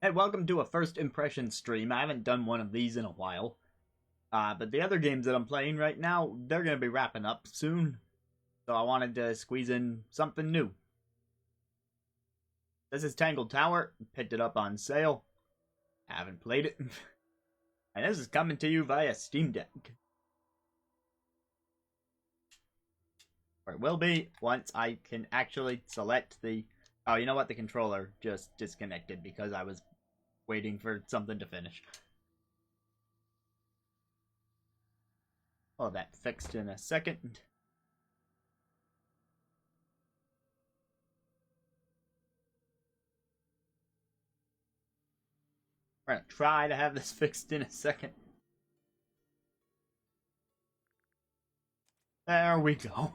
Hey, welcome to a first impression stream. I haven't done one of these in a while. But the other games that I'm playing right now, they're going to be wrapping up soon. So I wanted to squeeze in something new. This is Tangle Tower. Picked it up on sale. Haven't played it. And this is coming to you via Steam Deck. Or it will be once I can actually select the... Oh, you know what? The controller just disconnected because I was waiting for something to finish. Oh, that fixed in a second. We're gonna try to have this fixed in a second. There we go.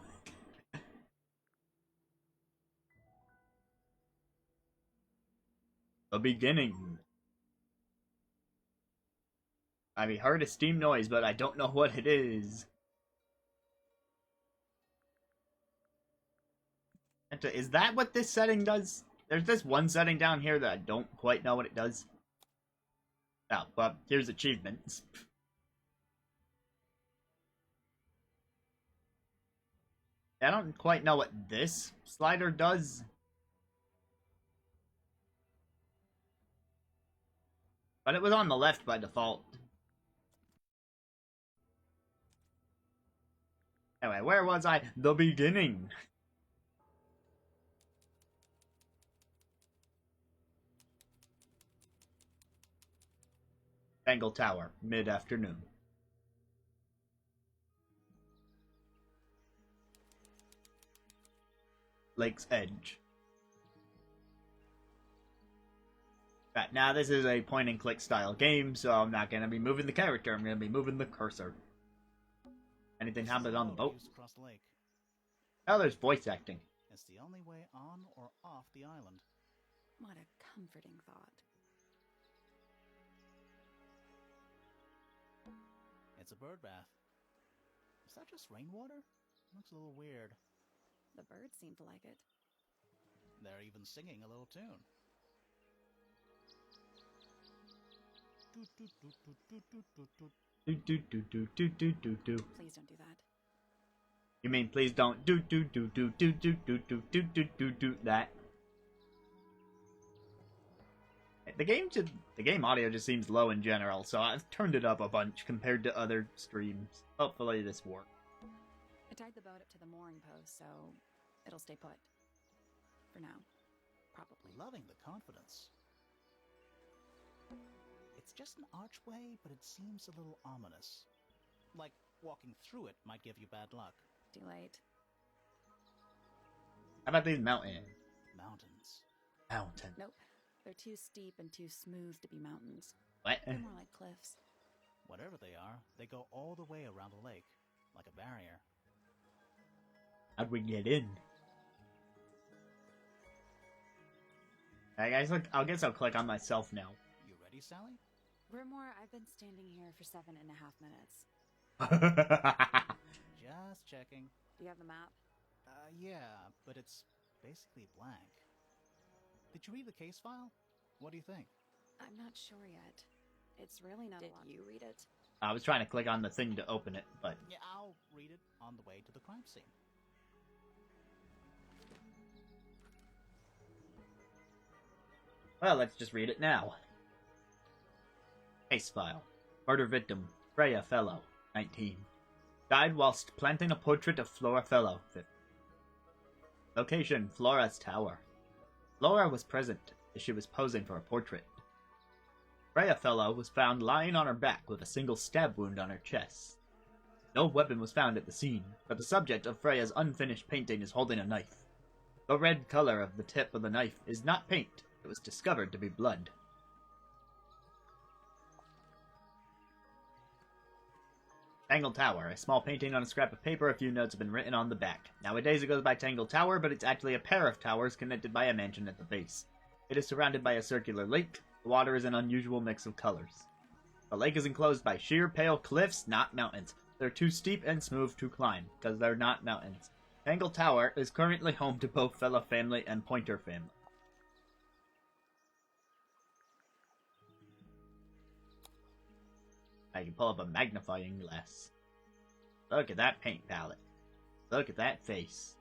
The beginning. I heard a steam noise, but I don't know what it is. Is that what this setting does? There's this one setting down here that I don't quite know what it does. Oh, well, here's achievements. I don't quite know what this slider does. But it was on the left by default. Anyway, where was I? The beginning. Tangle Tower, mid-afternoon. Lake's Edge. Right, now this is a point-and-click style game, so I'm not going to be moving the character, I'm going to be moving the cursor. Anything happened on the boat? Oh, there's voice acting. It's the only way on or off the island. What a comforting thought. It's a bird bath. Is that just rainwater? Looks a little weird. The birds seem to like it. They're even singing a little tune. Please don't do that. You mean please don't do that? The game audio just seems low in general, so I've turned it up a bunch compared to other streams. Hopefully this works. I tied the boat up to the mooring post, so it'll stay put. For now. Probably. Loving the confidence. It's just an archway, but it seems a little ominous. Like walking through it might give you bad luck. Too late. How about these mountains? Mountains. Nope. They're too steep and too smooth to be mountains. What? They're more like cliffs. Whatever they are, they go all the way around the lake, like a barrier. How'd we get in? Alright guys, look, I guess I'll click on myself now. You ready, Sally? Rumor, I've been standing here for 7.5 minutes. Just checking. Do you have the map? Yeah, but it's basically blank. Did you read the case file? What do you think? I'm not sure yet. It's really not a lot. Did you read it? I was trying to click on the thing to open it, but... Yeah, I'll read it on the way to the crime scene. Well, let's just read it now. Case file. Murder victim, Freya Fellow, 19. Died whilst planting a portrait of Flora Fellow, 50. Location, Flora's Tower. Flora was present as she was posing for a portrait. Freya Fellow was found lying on her back with a single stab wound on her chest. No weapon was found at the scene, but the subject of Freya's unfinished painting is holding a knife. The red color of the tip of the knife is not paint, it was discovered to be blood. Tangle Tower, a small painting on a scrap of paper, a few notes have been written on the back. Nowadays it goes by Tangle Tower, but it's actually a pair of towers connected by a mansion at the base. It is surrounded by a circular lake. The water is an unusual mix of colors. The lake is enclosed by sheer, pale cliffs, not mountains. They're too steep and smooth to climb, because they're not mountains. Tangle Tower is currently home to both Fellow family and Pointer family. I can pull up a magnifying glass. Look at that paint palette. Look at that face.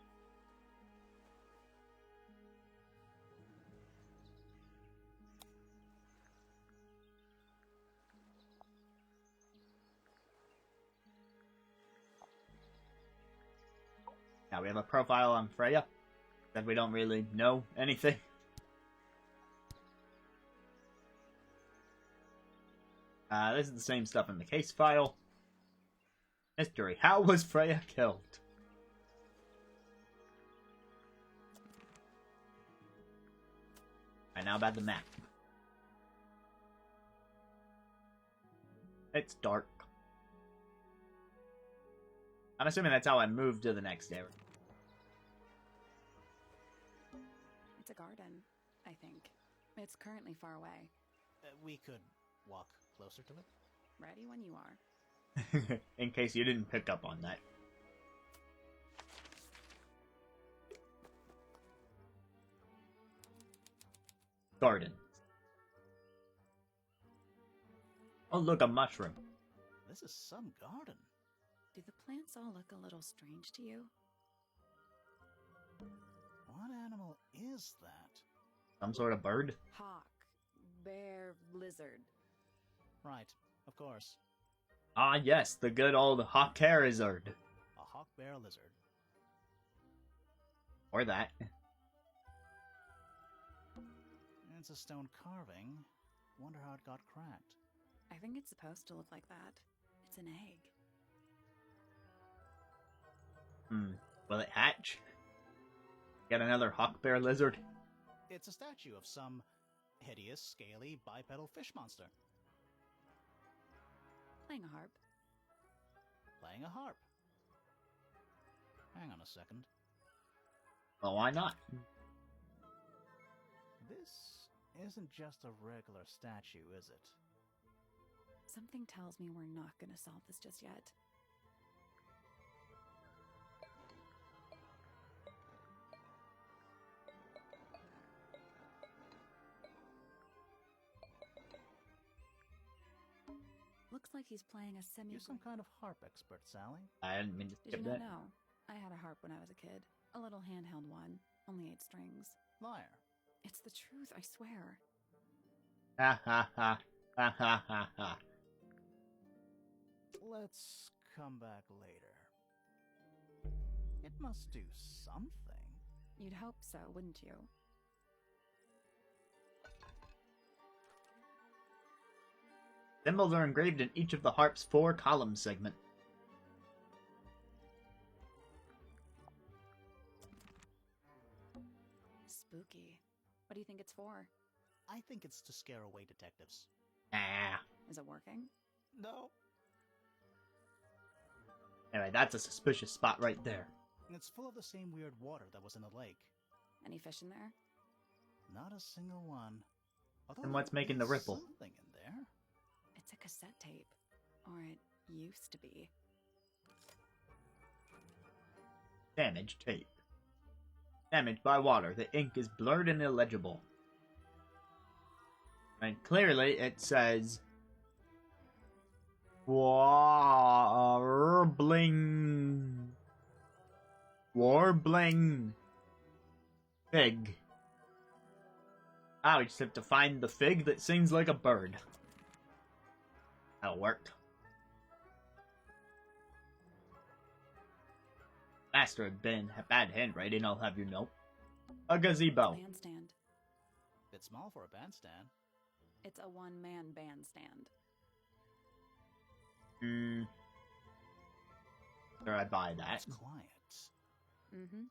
Now we have a profile on Freya, that we don't really know anything. This is the same stuff in the case file. Mystery: how was Freya killed? Alright, now about the map. It's dark. I'm assuming that's how I moved to the next area. It's a garden, I think. It's currently far away. We could walk closer to it. Ready when you are. In case you didn't pick up on that. Garden. Oh, look, a mushroom. This is some garden. Do the plants all look a little strange to you? What animal is that? Some sort of bird? Hawk, bear, lizard. Right, of course. Ah, yes, the good old hawk lizard. A hawk bear lizard. Or that. It's a stone carving. Wonder how it got cracked. I think it's supposed to look like that. It's an egg. Will it hatch? Get another hawk bear lizard? It's a statue of some hideous, scaly, bipedal fish monster. Playing a harp. Playing a harp. Hang on a second. Well, why not? This isn't just a regular statue, is it? Something tells me we're not going to solve this just yet. Looks like he's playing a semi. You're some kind of harp expert, Sally. I didn't mean to Did skip you not that. know? I had a harp when I was a kid. A little handheld one. Only 8 strings. Liar. It's the truth, I swear. Ha ha ha. Ha ha ha ha. Let's come back later. It must do something. You'd hope so, wouldn't you? Symbols are engraved in each of the harp's 4 column segment. Spooky. What do you think it's for? I think it's to scare away detectives. Ah. Is it working? No. Anyway, that's a suspicious spot right there. It's full of the same weird water that was in the lake. Any fish in there? Not a single one. Although And what's there making the is ripple? Something in there. It's a cassette tape. Or it used to be. Damaged tape. Damaged by water. The ink is blurred and illegible. And clearly it says Warbling fig. Ah, we just have to find the fig that sings like a bird. That'll work. Master had been bad handwriting, I'll have you know. A gazebo. Bandstand. Bit small for a bandstand. It's a one-man bandstand. Sure, I buy that. It's quiet. Mm-hmm.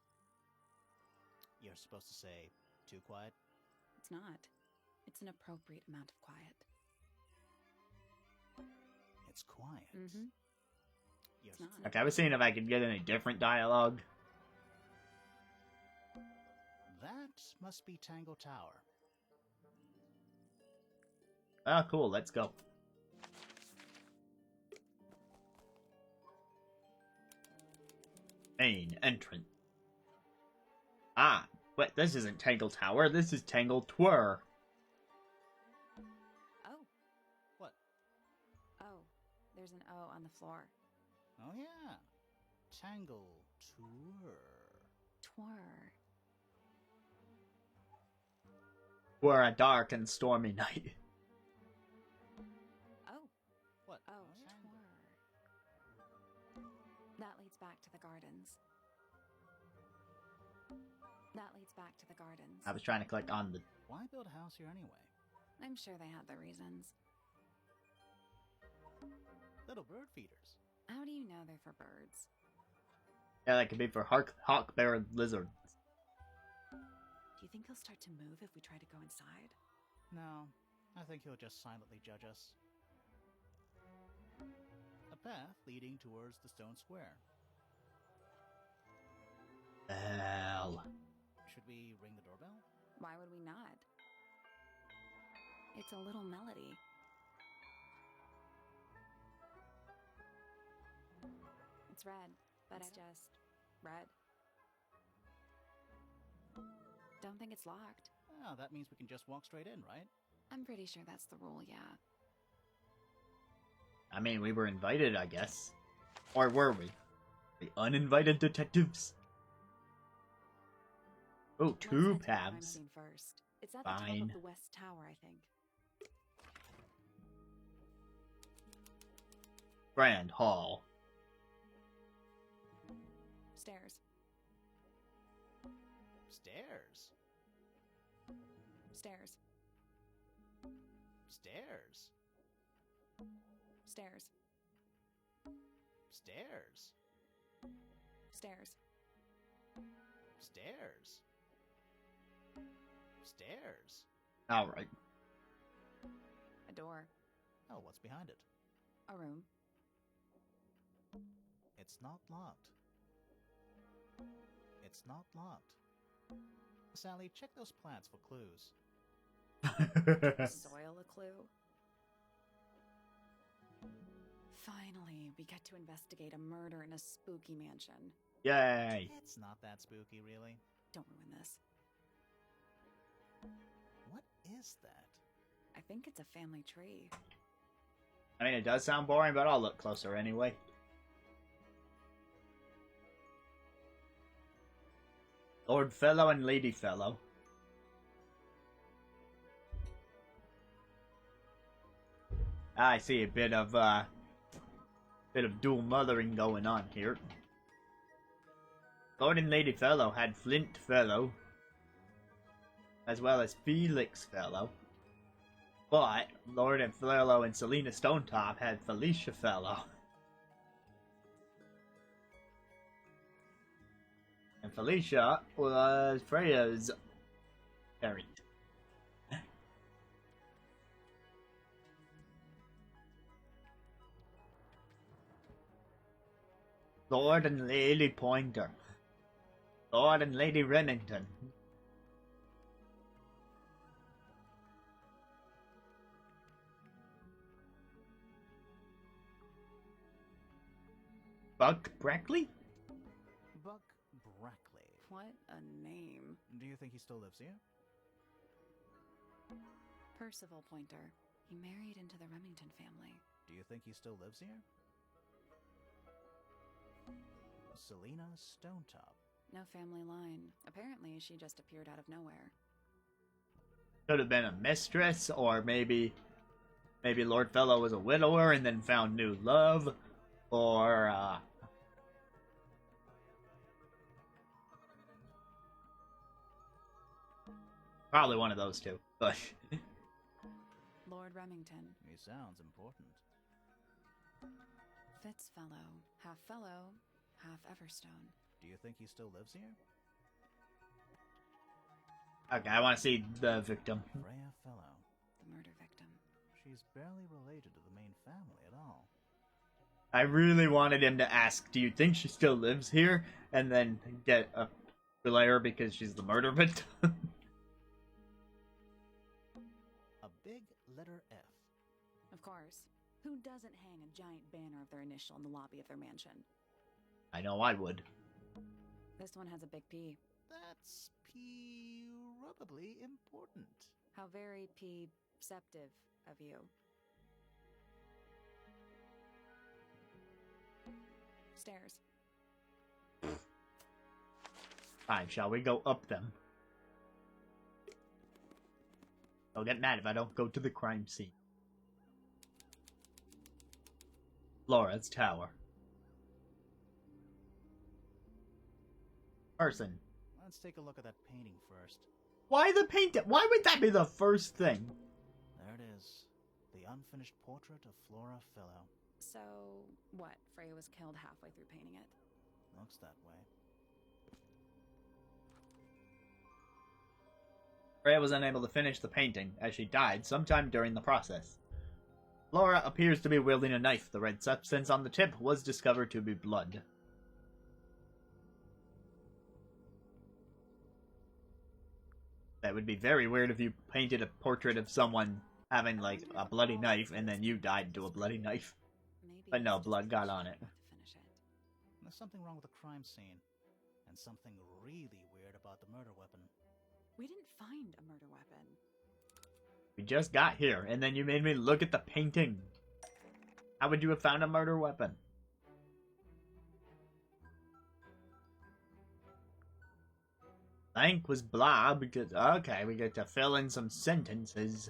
You're supposed to say, too quiet? It's not. It's an appropriate amount of quiet. It's quiet. Mm-hmm. You're It's not. Okay, I was seeing if I could get any different dialogue. That must be Tangle Tower. Oh, cool, let's go. Main entrance. Ah, but this isn't Tangle Tower, this is Tangle Twir. Oh. What? Oh. There's an O on the floor. Oh yeah. Tangle Tour. Twir. Were a dark and stormy night. Oh, What? oh, Tangle. Twir. That leads back to the gardens. That leads back to the gardens. I was trying to click on the... Why build a house here anyway? I'm sure they had their reasons. Little bird feeders. How do you know they're for birds? Yeah, that could be for hawk-beared lizards. Do you think he'll start to move if we try to go inside? No, I think he'll just silently judge us. A path leading towards the stone square. Hell. Should we ring the doorbell? Why would we not? It's a little melody. It's red, but it's just red. Don't think it's locked. Oh, that means we can just walk straight in, right? I'm pretty sure that's the rule, yeah. I mean, we were invited, I guess. Or were we? The uninvited detectives? Oh, Let's two head to the crime paths. scene first. It's at the top Fine. of the west tower, I think. Grand Hall. Stairs. Stairs. Stairs. Stairs. Stairs. Stairs. Stairs. Stairs. Stairs. Alright. A door. Oh, what's behind it? A room. It's not locked. It's not locked. Sally, check those plants for clues. Soil a clue. Finally, we get to investigate a murder in a spooky mansion. Yay. It's not that spooky, really. Don't ruin this. What is that? I think it's a family tree. I mean, it does sound boring, but I'll look closer anyway. Lord Fellow and Lady Fellow. I see a bit of dual mothering going on here. Lord and Lady Fellow had Flint Fellow, as well as Felix Fellow. But Lord and Fellow and Selena Stonetop had Felicia Fellow. And Felicia was Freya's parent. Lord and Lady Pointer. Lord and Lady Remington. Buck Brackley? Buck Brackley. What a name. Do you think he still lives here? Percival Pointer. He married into the Remington family. Do you think he still lives here? Selena Stonetop. No family line. Apparently, she just appeared out of nowhere. Could have been a mistress, or maybe Lord Fellow was a widower and then found new love, or probably one of those two. But Lord Remington. He sounds important. Fitzfellow. Half fellow, half Everstone. Do you think he still lives here? okay, I want to see the victim. Freya Fellow. The murder victim. She's barely related to the main family at all. I really wanted him to ask, "Do you think she still lives here?" and then get a layer because she's the murder victim. A big letter F. Of course. Who doesn't hang a giant banner of their initial in the lobby of their mansion? I know I would. This one has a big P. That's probably important. How very P-ceptive of you. stairs. Fine, shall we go up them? Don't get mad if I don't go to the crime scene. Laura's tower. Person. Let's take a look at that painting first. Why the paint? Why would that be the first thing? There it is. The unfinished portrait of Flora Philo. So, what? Freya was killed halfway through painting it. Looks that way. Freya was unable to finish the painting, as she died sometime during the process. Laura appears to be wielding a knife. The red substance on the tip was discovered to be blood. That would be very weird if you painted a portrait of someone having, like, a bloody knife, and then you died to a bloody knife. Maybe But no, it's just blood got that she on it. forgot to finish it. There's something wrong with the crime scene. And something really weird about the murder weapon. We didn't find a murder weapon. We just got here, and then you made me look at the painting. How would you have found a murder weapon? Blank was blah because... Okay, we get to fill in some sentences.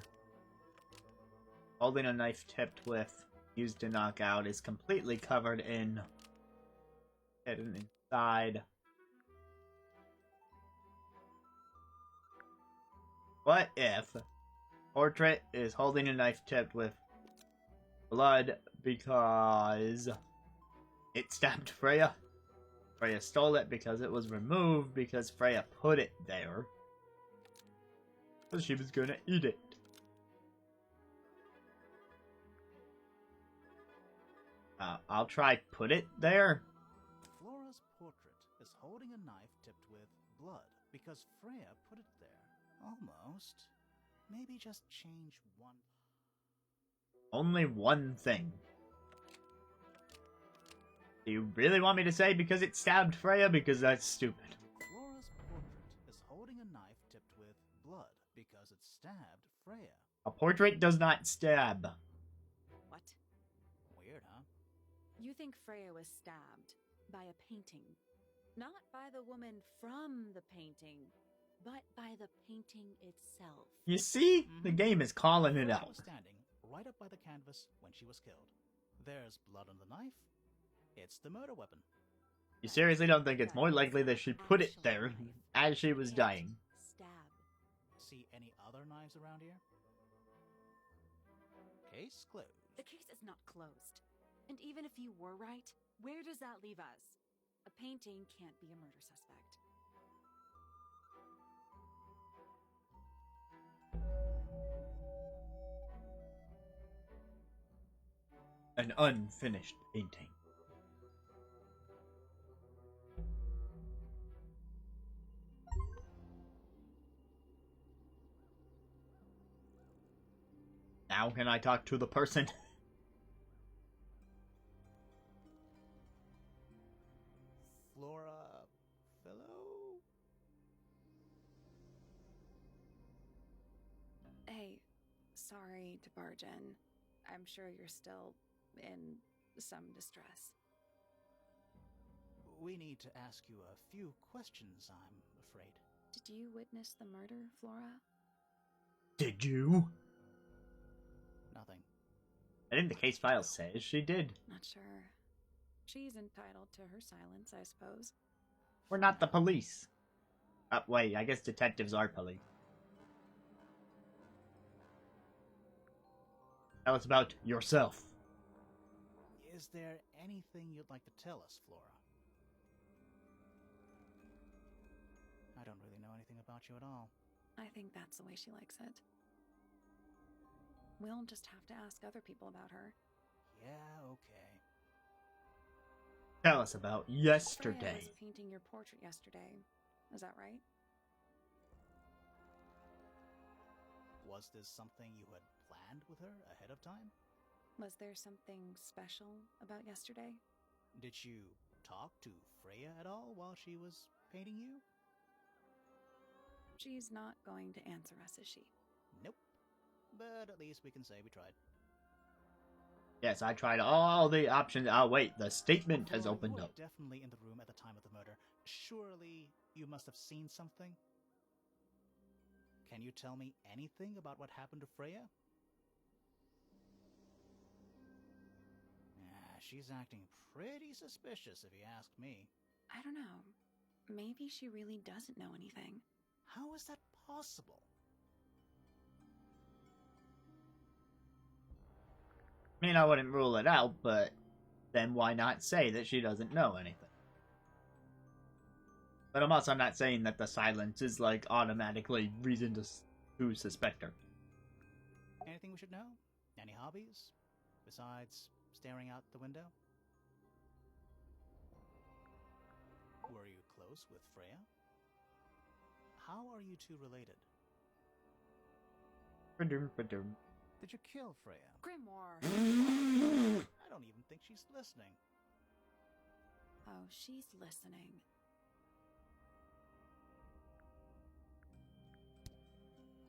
Holding a knife tipped with... Used to knock out is completely covered in... Hidden inside... What if portrait is holding a knife tipped with blood because it stabbed Freya? Freya stole it because it was removed because Freya put it there. Because she was gonna eat it. I'll try put it there. Flora's portrait is holding a knife tipped with blood because Freya put it there. Almost. Maybe just change one. Only one thing. Do you really want me to say because it stabbed Freya? Because that's stupid. Flora's portrait is holding a knife tipped with blood because it stabbed Freya. A portrait does not stab. What? Weird, huh? You think Freya was stabbed by a painting. Not by the woman from the painting, but by the painting itself. You see? The game is calling it Flora out. was standing right up by the canvas when she was killed. There's blood on the knife. It's the murder weapon. You seriously don't think it's more likely that she put it there as she was dying? Stab. See any other knives around here? Case closed. The case is not closed. And even if you were right, where does that leave us? A painting can't be a murder suspect. An unfinished painting. Now can I talk to the person? Flora Philo? Hey, sorry to barge in. I'm sure you're still in some distress. We need to ask you a few questions, I'm afraid. Did you witness the murder, Flora? Did you? Nothing. I think the case file says she did. Not sure. She's entitled to her silence, I suppose. We're not the police. Wait, I guess detectives are police. Tell us about yourself. Is there anything you'd like to tell us, Flora? I don't really know anything about you at all. I think that's the way she likes it. We'll just have to ask other people about her. Yeah, okay. Tell us about Freya yesterday. was painting your portrait yesterday. Is that right? Was this something you had planned with her ahead of time? Was there something special about yesterday? Did you talk to Freya at all while she was painting you? She's not going to answer us, is she? Nope. But at least we can say we tried. Yes, I tried all the options. Oh, wait, the statement has Flora, opened you were up. definitely in the room at the time of the murder. Surely you must have seen something? Can you tell me anything about what happened to Freya? Yeah, she's acting pretty suspicious if you ask me. I don't know. Maybe she really doesn't know anything. How is that possible? I mean, I wouldn't rule it out, but then why not say that she doesn't know anything? But I'm also not saying that the silence is, like, automatically reason to suspect her. Anything we should know? Any hobbies? Besides staring out the window? Were you close with Freya? How are you two related? Did you kill Freya? Grimoire! I don't even think she's listening. Oh, she's listening.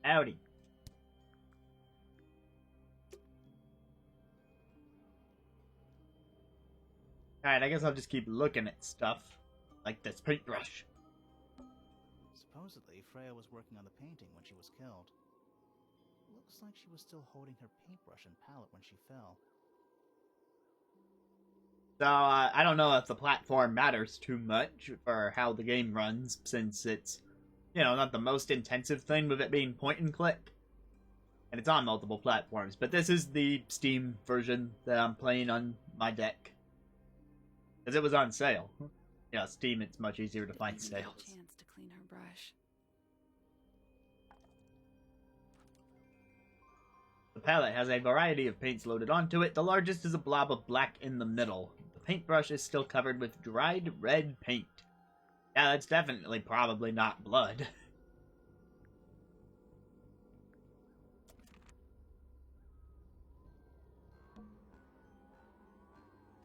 Howdy. Alright, I guess I'll just keep looking at stuff. Like this paintbrush. Supposedly, Freya was working on the painting when she was killed. Looks like she was still holding her paintbrush and palette when she fell. So, I don't know if the platform matters too much for how the game runs, since it's, you know, not the most intensive thing with it being point and click. And it's on multiple platforms, but this is the Steam version that I'm playing on my deck. Because it was on sale. Yeah, Steam, it's much easier to find Didn't get a sales. chance to clean her brush. The palette has a variety of paints loaded onto it. The largest is a blob of black in the middle. The paintbrush is still covered with dried red paint. Yeah, that's definitely probably not blood.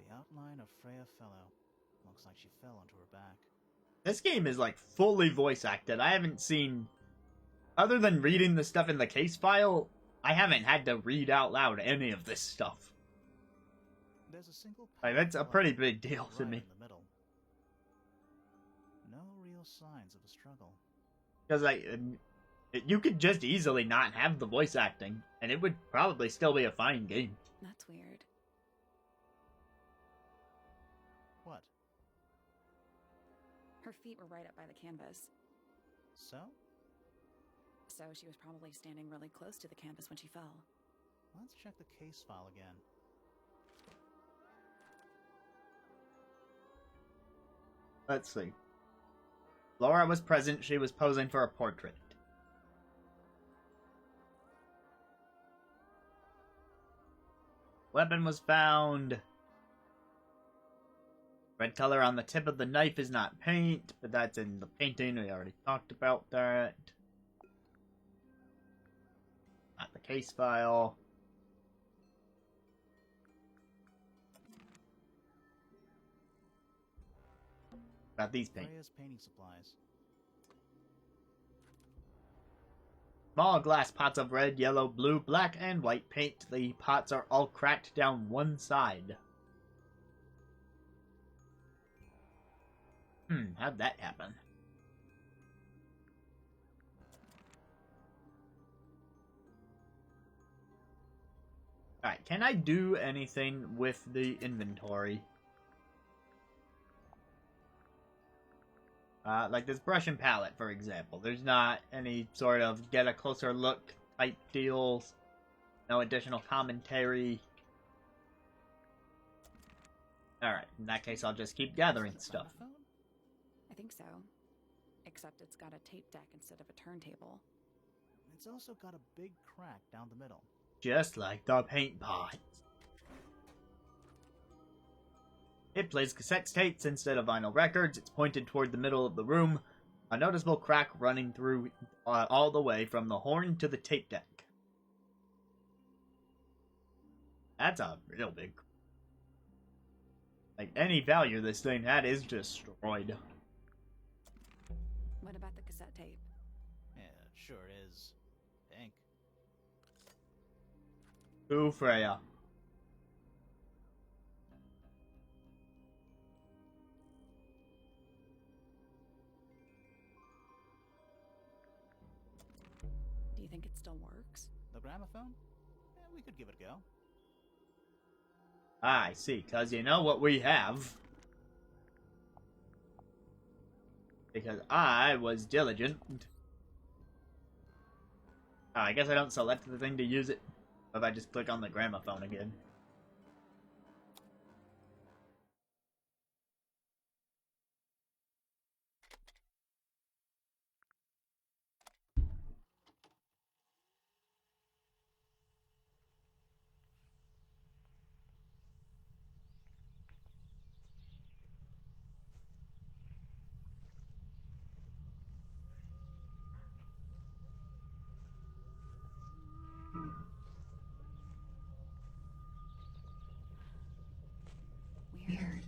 The outline of Freya Fellow. Looks like she fell onto her back. This game is like fully voice acted. I haven't seen, other than reading the stuff in the case file, I haven't had to read out loud any of this stuff. There's a single Like, that's a pretty big deal to me. in the middle. No real signs of a struggle. Because like, you could just easily not have the voice acting, and it would probably still be a fine game. That's weird. What? Her feet were right up by the canvas. So? So she was probably standing really close to the canvas when she fell. Let's check the case file again. Let's see. Laura was present. She was posing for a portrait. Weapon was found. Red color on the tip of the knife is not paint, but that's in the painting. We already talked about that. Not the case file. About these paints. Freya's painting supplies. Small glass pots of red, yellow, blue, black, and white paint. The pots are all cracked down one side. How'd that happen? Alright, can I do anything with the inventory? Like this brush and palette, for example. There's not any sort of get a closer look type deals. No additional commentary. Alright, in that case I'll just keep gathering Is it a stuff. gramophone? I think so. Except it's got a tape deck instead of a turntable. It's also got a big crack down the middle. Just like the paint pots. It plays cassette tapes instead of vinyl records. It's pointed toward the middle of the room. A noticeable crack running through all the way from the horn to the tape deck. That's a real big... Like, any value this thing had is destroyed. What about the cassette tape? Yeah, it sure is. Pink. Ooh, Freya. think it still works? The gramophone? Yeah, we could give it a go. I see, cause you know what we have. Because I was diligent. Oh, I guess I don't select the thing to use it. If I just click on the gramophone again. Weird.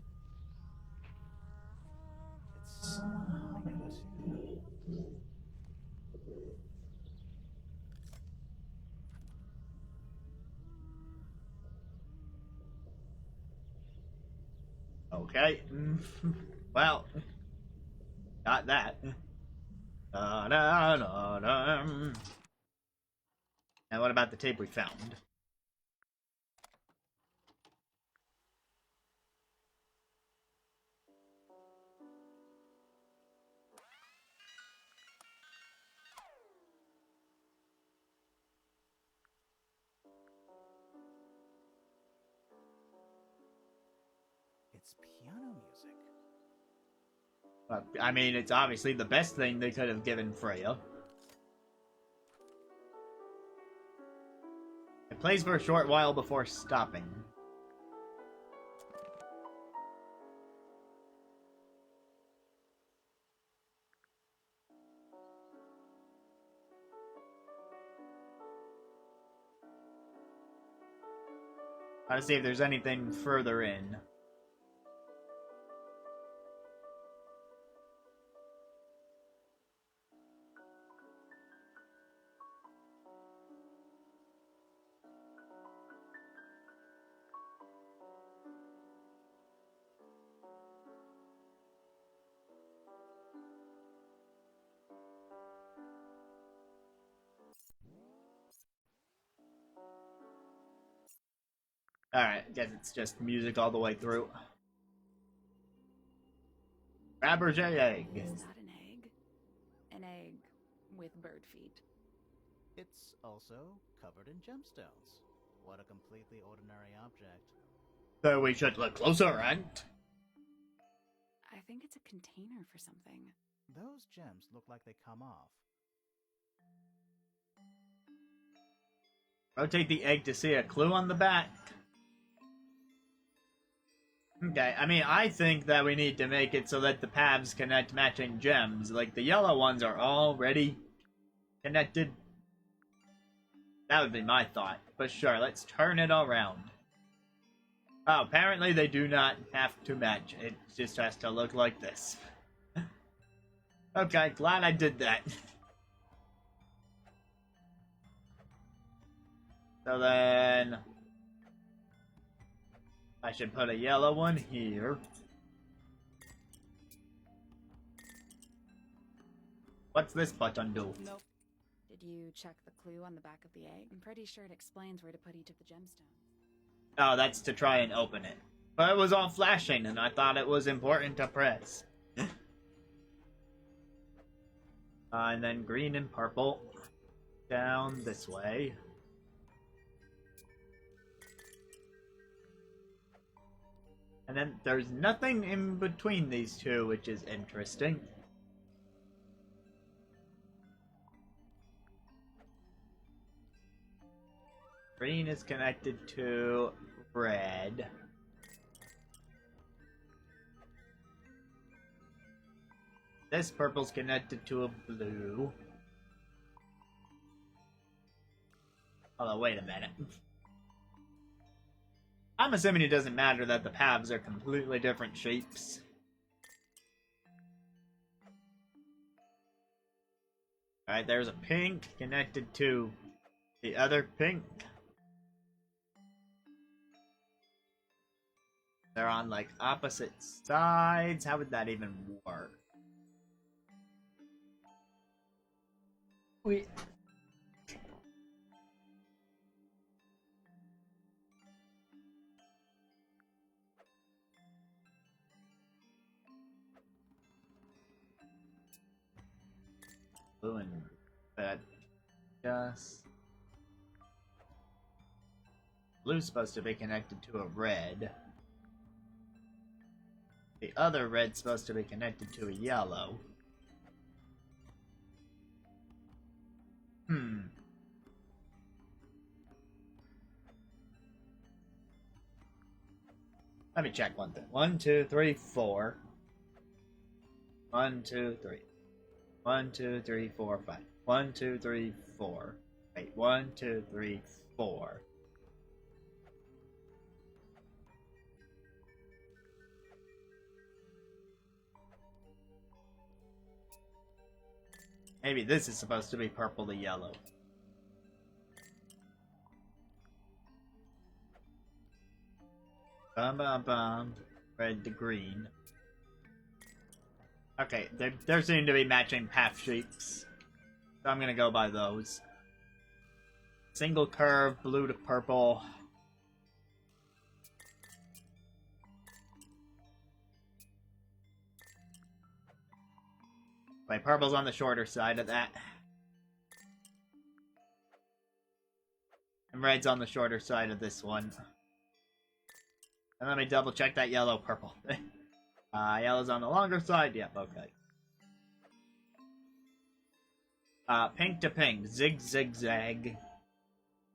It's someone humming a tune. Okay. Well, got that. Da, da, da, da. And what about the tape we found? It's piano music. I mean, it's obviously the best thing they could have given Freya. It plays for a short while before stopping. Try to see if there's anything further in. Alright, guess it's just music all the way through. Fabergé egg. Is that an egg? An egg with bird feet. It's also covered in gemstones. What a completely ordinary object. So we should look closer, right? I think it's a container for something. Those gems look like they come off. Rotate the egg to see a clue on the back. Okay, I mean, I think that we need to make it so that the paths connect matching gems. Like, the yellow ones are already connected. That would be my thought. But sure, let's turn it around. Oh, apparently they do not have to match. It just has to look like this. Okay, glad I did that. So then... I should put a yellow one here. What's this button do? Nope. Did you check the clue on the back of the egg? I'm pretty sure it explains where to put each of the gemstones. Oh, that's to try and open it. But it was all flashing, and I thought it was important to press. And then green and purple. Down this way. And then there's nothing in between these two, which is interesting. Green is connected to red. This purple's connected to a blue. Although, wait a minute. I'm assuming it doesn't matter that the paths are completely different shapes. Alright, there's a pink connected to the other pink. They're on, like, opposite sides. How would that even work? Just... Blue's supposed to be connected to a red. The other red's supposed to be connected to a yellow. Let me check one thing. 1, 2, 3, 4. 1, 2, 3. 1, 2, 3, 4, 5. 1, 2, 3, 4. Wait, 1, 2, 3, 4. Maybe this is supposed to be purple to yellow. Bum bum bum. Red to green. Okay, there seem to be matching path shapes. So I'm gonna go by those. Single curve, blue to purple. Wait, purple's on the shorter side of that. And red's on the shorter side of this one. And let me double check that yellow purple. Yellow's on the longer side? Yep, okay. Pink to pink. Zig zig zag.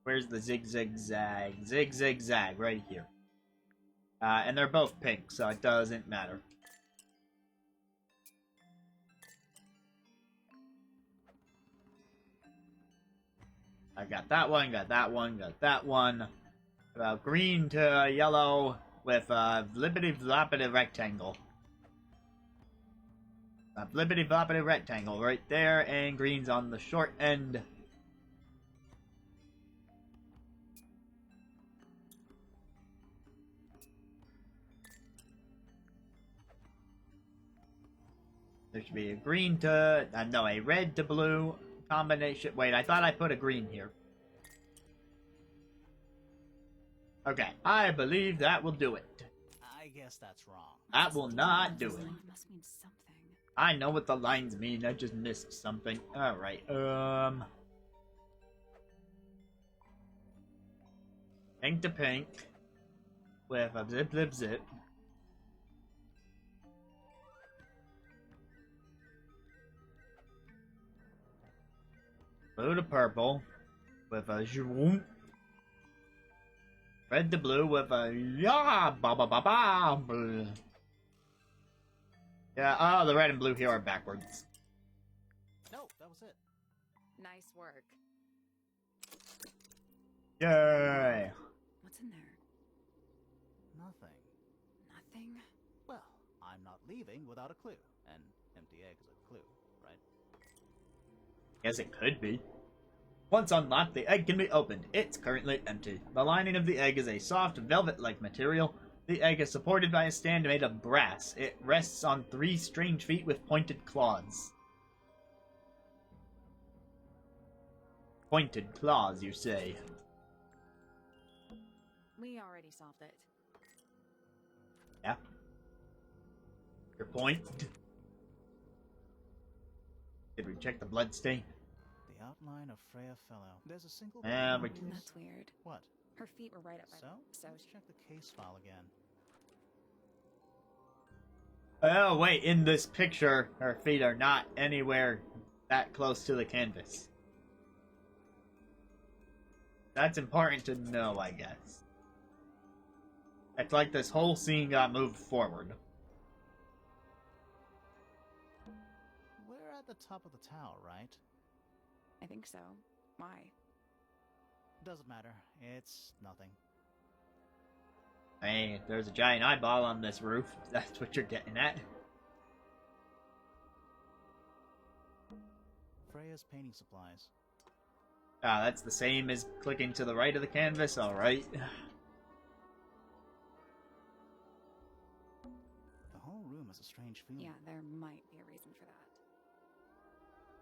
Where's the zig zig zag? Zig zig zag, right here. And they're both pink, so it doesn't matter. I got that one, got that one, got that one. Green to yellow with a flippity floppity rectangle. A flippity floppity rectangle right there, and green's on the short end. There should be a green to... no, a red to blue combination. Wait, I thought I put a green here. Okay, I believe that will do it. I guess that's wrong. That will not do it. Must mean something. I know what the lines mean, I just missed something. Alright, pink to pink. With a zip zip zip. Blue to purple. With a zoom. Red to blue with a yeah ba ba ba ba. Yeah, oh, the red and blue here are backwards. No, that was it. Nice work. Yay! What's in there? Nothing. Nothing? Well, I'm not leaving without a clue. An empty egg is a clue, right? Yes, it could be. Once unlocked, the egg can be opened. It's currently empty. The lining of the egg is a soft, velvet-like material. The egg is supported by a stand made of brass. It rests on 3 strange feet with pointed claws. Pointed claws, you say? We already solved it. Yeah. Your point? Did we check the blood stain? The outline of Freya Fellow. There's a single... That's weird. What? Her feet were right up my... So let's check the case file again. Oh, wait, in this picture, her feet are not anywhere that close to the canvas. That's important to know, I guess. It's like this whole scene got moved forward. We're at the top of the tower, right? I think so. Why? Doesn't matter. It's nothing. Hey, there's a giant eyeball on this roof. That's what you're getting at. Freya's painting supplies. Ah, that's the same as clicking to the right of the canvas, alright. The whole room has a strange feeling. Yeah, there might be a reason for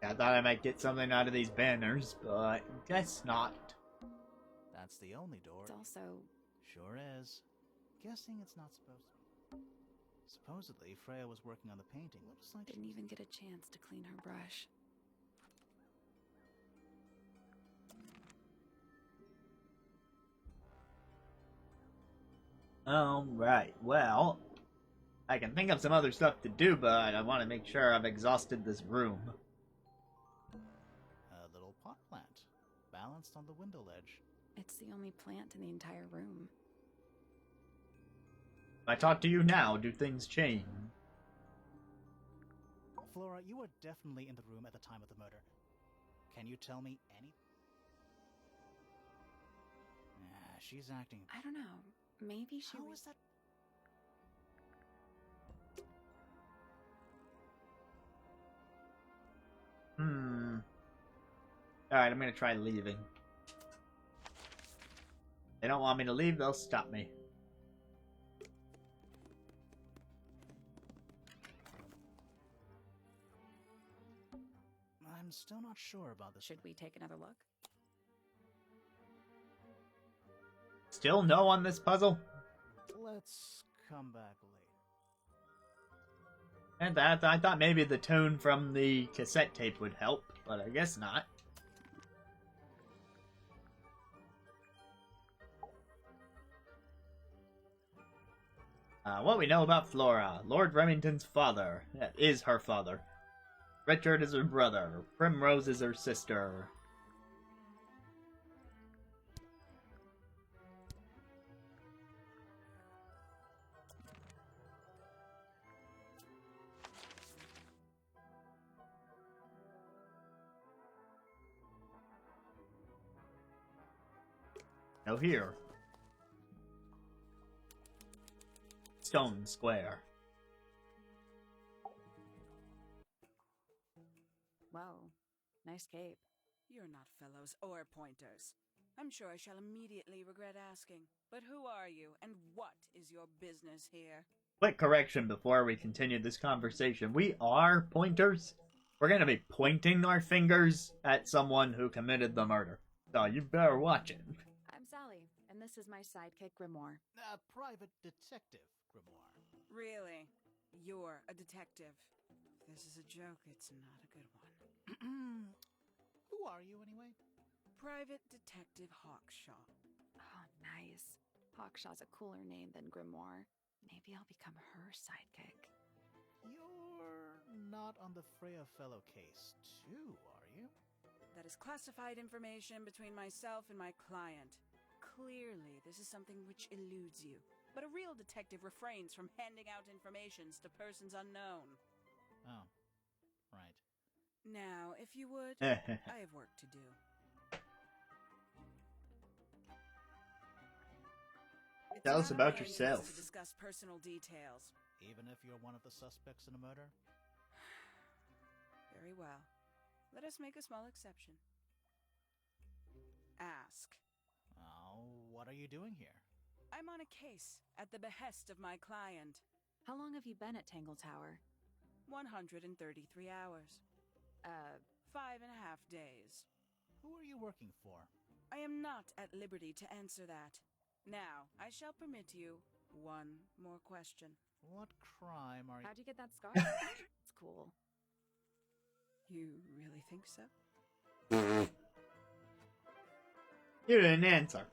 that. I thought I might get something out of these banners, but guess not. That's the only door. It's also... Sure is. Guessing it's not supposed to be. Supposedly, Freya was working on the painting. Looks like Didn't even get a chance to clean her brush. Right. Well, I can think of some other stuff to do, but I want to make sure I've exhausted this room. A little pot plant, balanced on the window ledge. It's the only plant in the entire room. If I talk to you now, do things change? Flora, you were definitely in the room at the time of the murder. Can you tell me any? She's acting. I don't know. Maybe she How was... is that? Alright, I'm gonna try leaving. They don't want me to leave, they'll stop me. I'm still not sure about this. Should we take another look? Still no on this puzzle? Let's come back later. And I thought maybe the tone from the cassette tape would help, but I guess not. What we know about Flora. Lord Remington's father. That is her father. Richard is her brother. Primrose is her sister. No here. Stone Square. Whoa. Nice cape. You're not fellows or pointers. I'm sure I shall immediately regret asking. But who are you, and what is your business here? Quick correction before we continue this conversation. We are pointers. We're gonna be pointing our fingers at someone who committed the murder. So you better watch it. I'm Sally, and this is my sidekick, Grimoire. Private detective, Grimoire. Really? You're a detective. If this is a joke, it's not a good one. Who are you, anyway? Private Detective Hawkshaw. Oh, nice. Hawkshaw's a cooler name than Grimoire. Maybe I'll become her sidekick. You're not on the Freya Fellow case, too, are you? That is classified information between myself and my client. Clearly, this is something which eludes you. But a real detective refrains from handing out informations to persons unknown. Oh, right. Now, if you would, I have work to do. Tell us about It's not yourself. to discuss personal details. Even if you're one of the suspects in a murder? Very well. Let us make a small exception. Ask. Oh, what are you doing here? I'm on a case at the behest of my client. How long have you been at Tangle Tower? 133 hours. 5.5 days. Who are you working for? I am not at liberty to answer that. Now, I shall permit you one more question. What crime are you... How'd you get that scar? It's cool. You really think so? You didn't answer.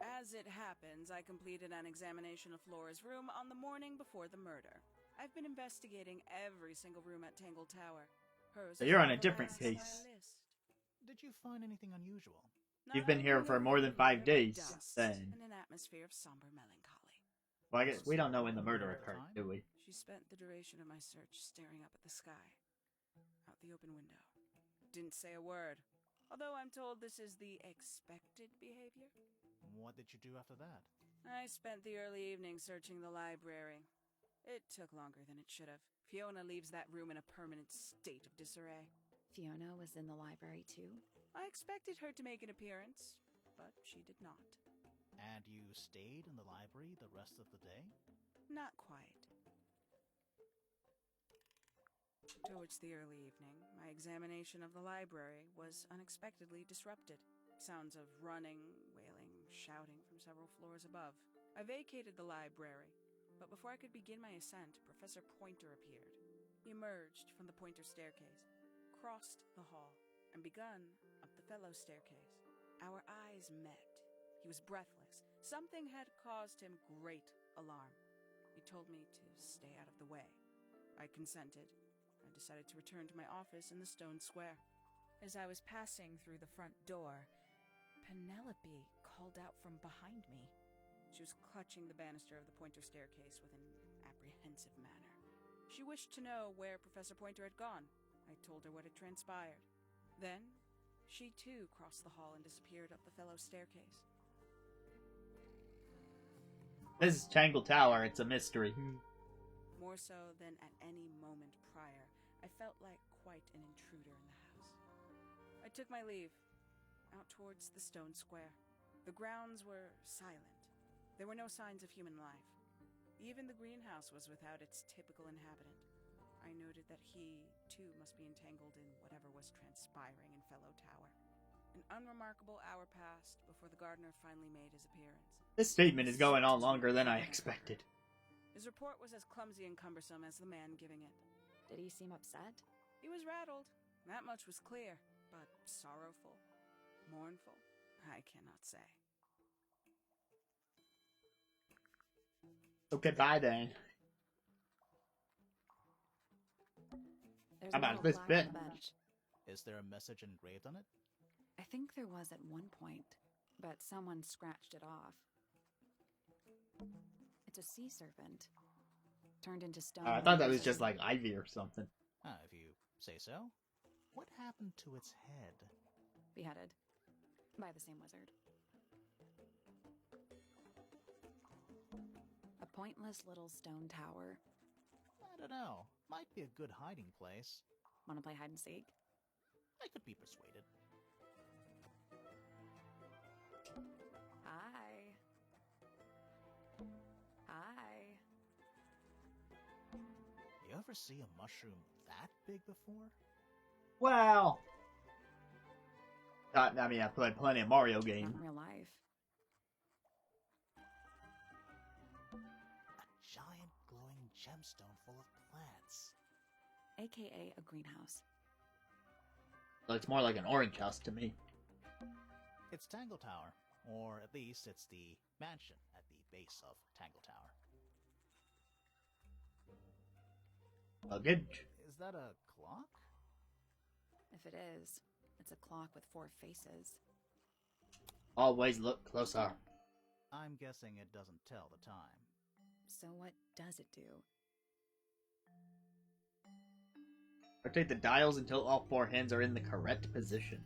As it happens, I completed an examination of Flora's room on the morning before the murder. I've been investigating every single room at Tangle Tower. Hers So you're on a is different last on my case. list. Did you find anything unusual? You've been here for more than 5 days, Dust then. and an atmosphere of somber melancholy. Well, I guess we don't know when the murder occurred, do we? She spent the duration of my search staring up at the sky, out the open window. Didn't say a word, although I'm told this is the expected behavior. What did you do after that? I spent the early evening searching the library. It took longer than it should have. Fiona leaves that room in a permanent state of disarray. Fiona was in the library too? I expected her to make an appearance, but she did not. And you stayed in the library the rest of the day? Not quite. Towards the early evening, my examination of the library was unexpectedly disrupted. Sounds of running, wailing, shouting from several floors above. I vacated the library, but before I could begin my ascent, Professor Pointer appeared. He emerged from the Pointer staircase, crossed the hall, and begun up the fellow staircase. Our eyes met, He was breathless. Something had caused him great alarm. He told me to stay out of the way. I consented. I decided to return to my office in the stone square. As I was passing through the front door, Penelope called out from behind me. She was clutching the banister of the Pointer staircase with an apprehensive manner. She wished to know where Professor Pointer had gone. I told her what had transpired. Then, she too crossed the hall and disappeared up the fellow staircase. This is Tangle Tower. It's a mystery. More so than at any moment prior, I felt like quite an intruder in the house. I took my leave, out towards the stone square. The grounds were silent. There were no signs of human life. Even the greenhouse was without its typical inhabitant. I noted that he, too, must be entangled in whatever was transpiring in Fellow Tower. An unremarkable hour passed before the gardener finally made his appearance. This statement is going on longer than I expected. His report was as clumsy and cumbersome as the man giving it. Did he seem upset? He was rattled. That much was clear, but sorrowful, mournful, I cannot say. Okay, bye then. There's I'm a out of little this plaque on bit. the bench. Is there a message engraved on it? I think there was at one point, but someone scratched it off. It's a sea serpent. Turned into stone. I thought that was just like ivy or something. If you say so. What happened to its head? Beheaded. By the same wizard. A pointless little stone tower. I don't know. Might be a good hiding place. Wanna play hide and seek? I could be persuaded. Hi. Hi. You ever see a mushroom that big before? Well, I mean, I played plenty of Mario Not games. in real life. A giant glowing gemstone full of plants. AKA a greenhouse. Looks more like an orange house to me. It's Tangle Tower, or at least it's the mansion at the base of Tangle Tower. Luggage. Is that a clock? If it is, it's a clock with 4 faces. Always look closer. I'm guessing it doesn't tell the time. So what does it do? Rotate the dials until all 4 hands are in the correct position.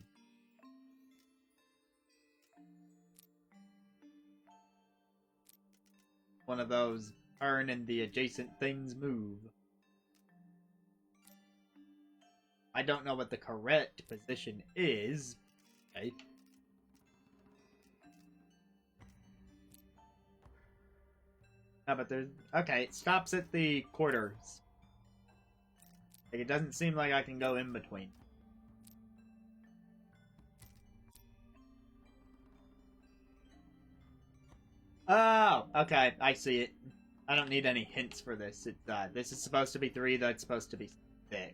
One of those turn and the adjacent things move. I don't know what the correct position is. Okay. No, but there's... Okay, it stops at the quarters. Like, it doesn't seem like I can go in between. Oh, okay, I see it. I don't need any hints for this. This is supposed to be 3, that's supposed to be 6.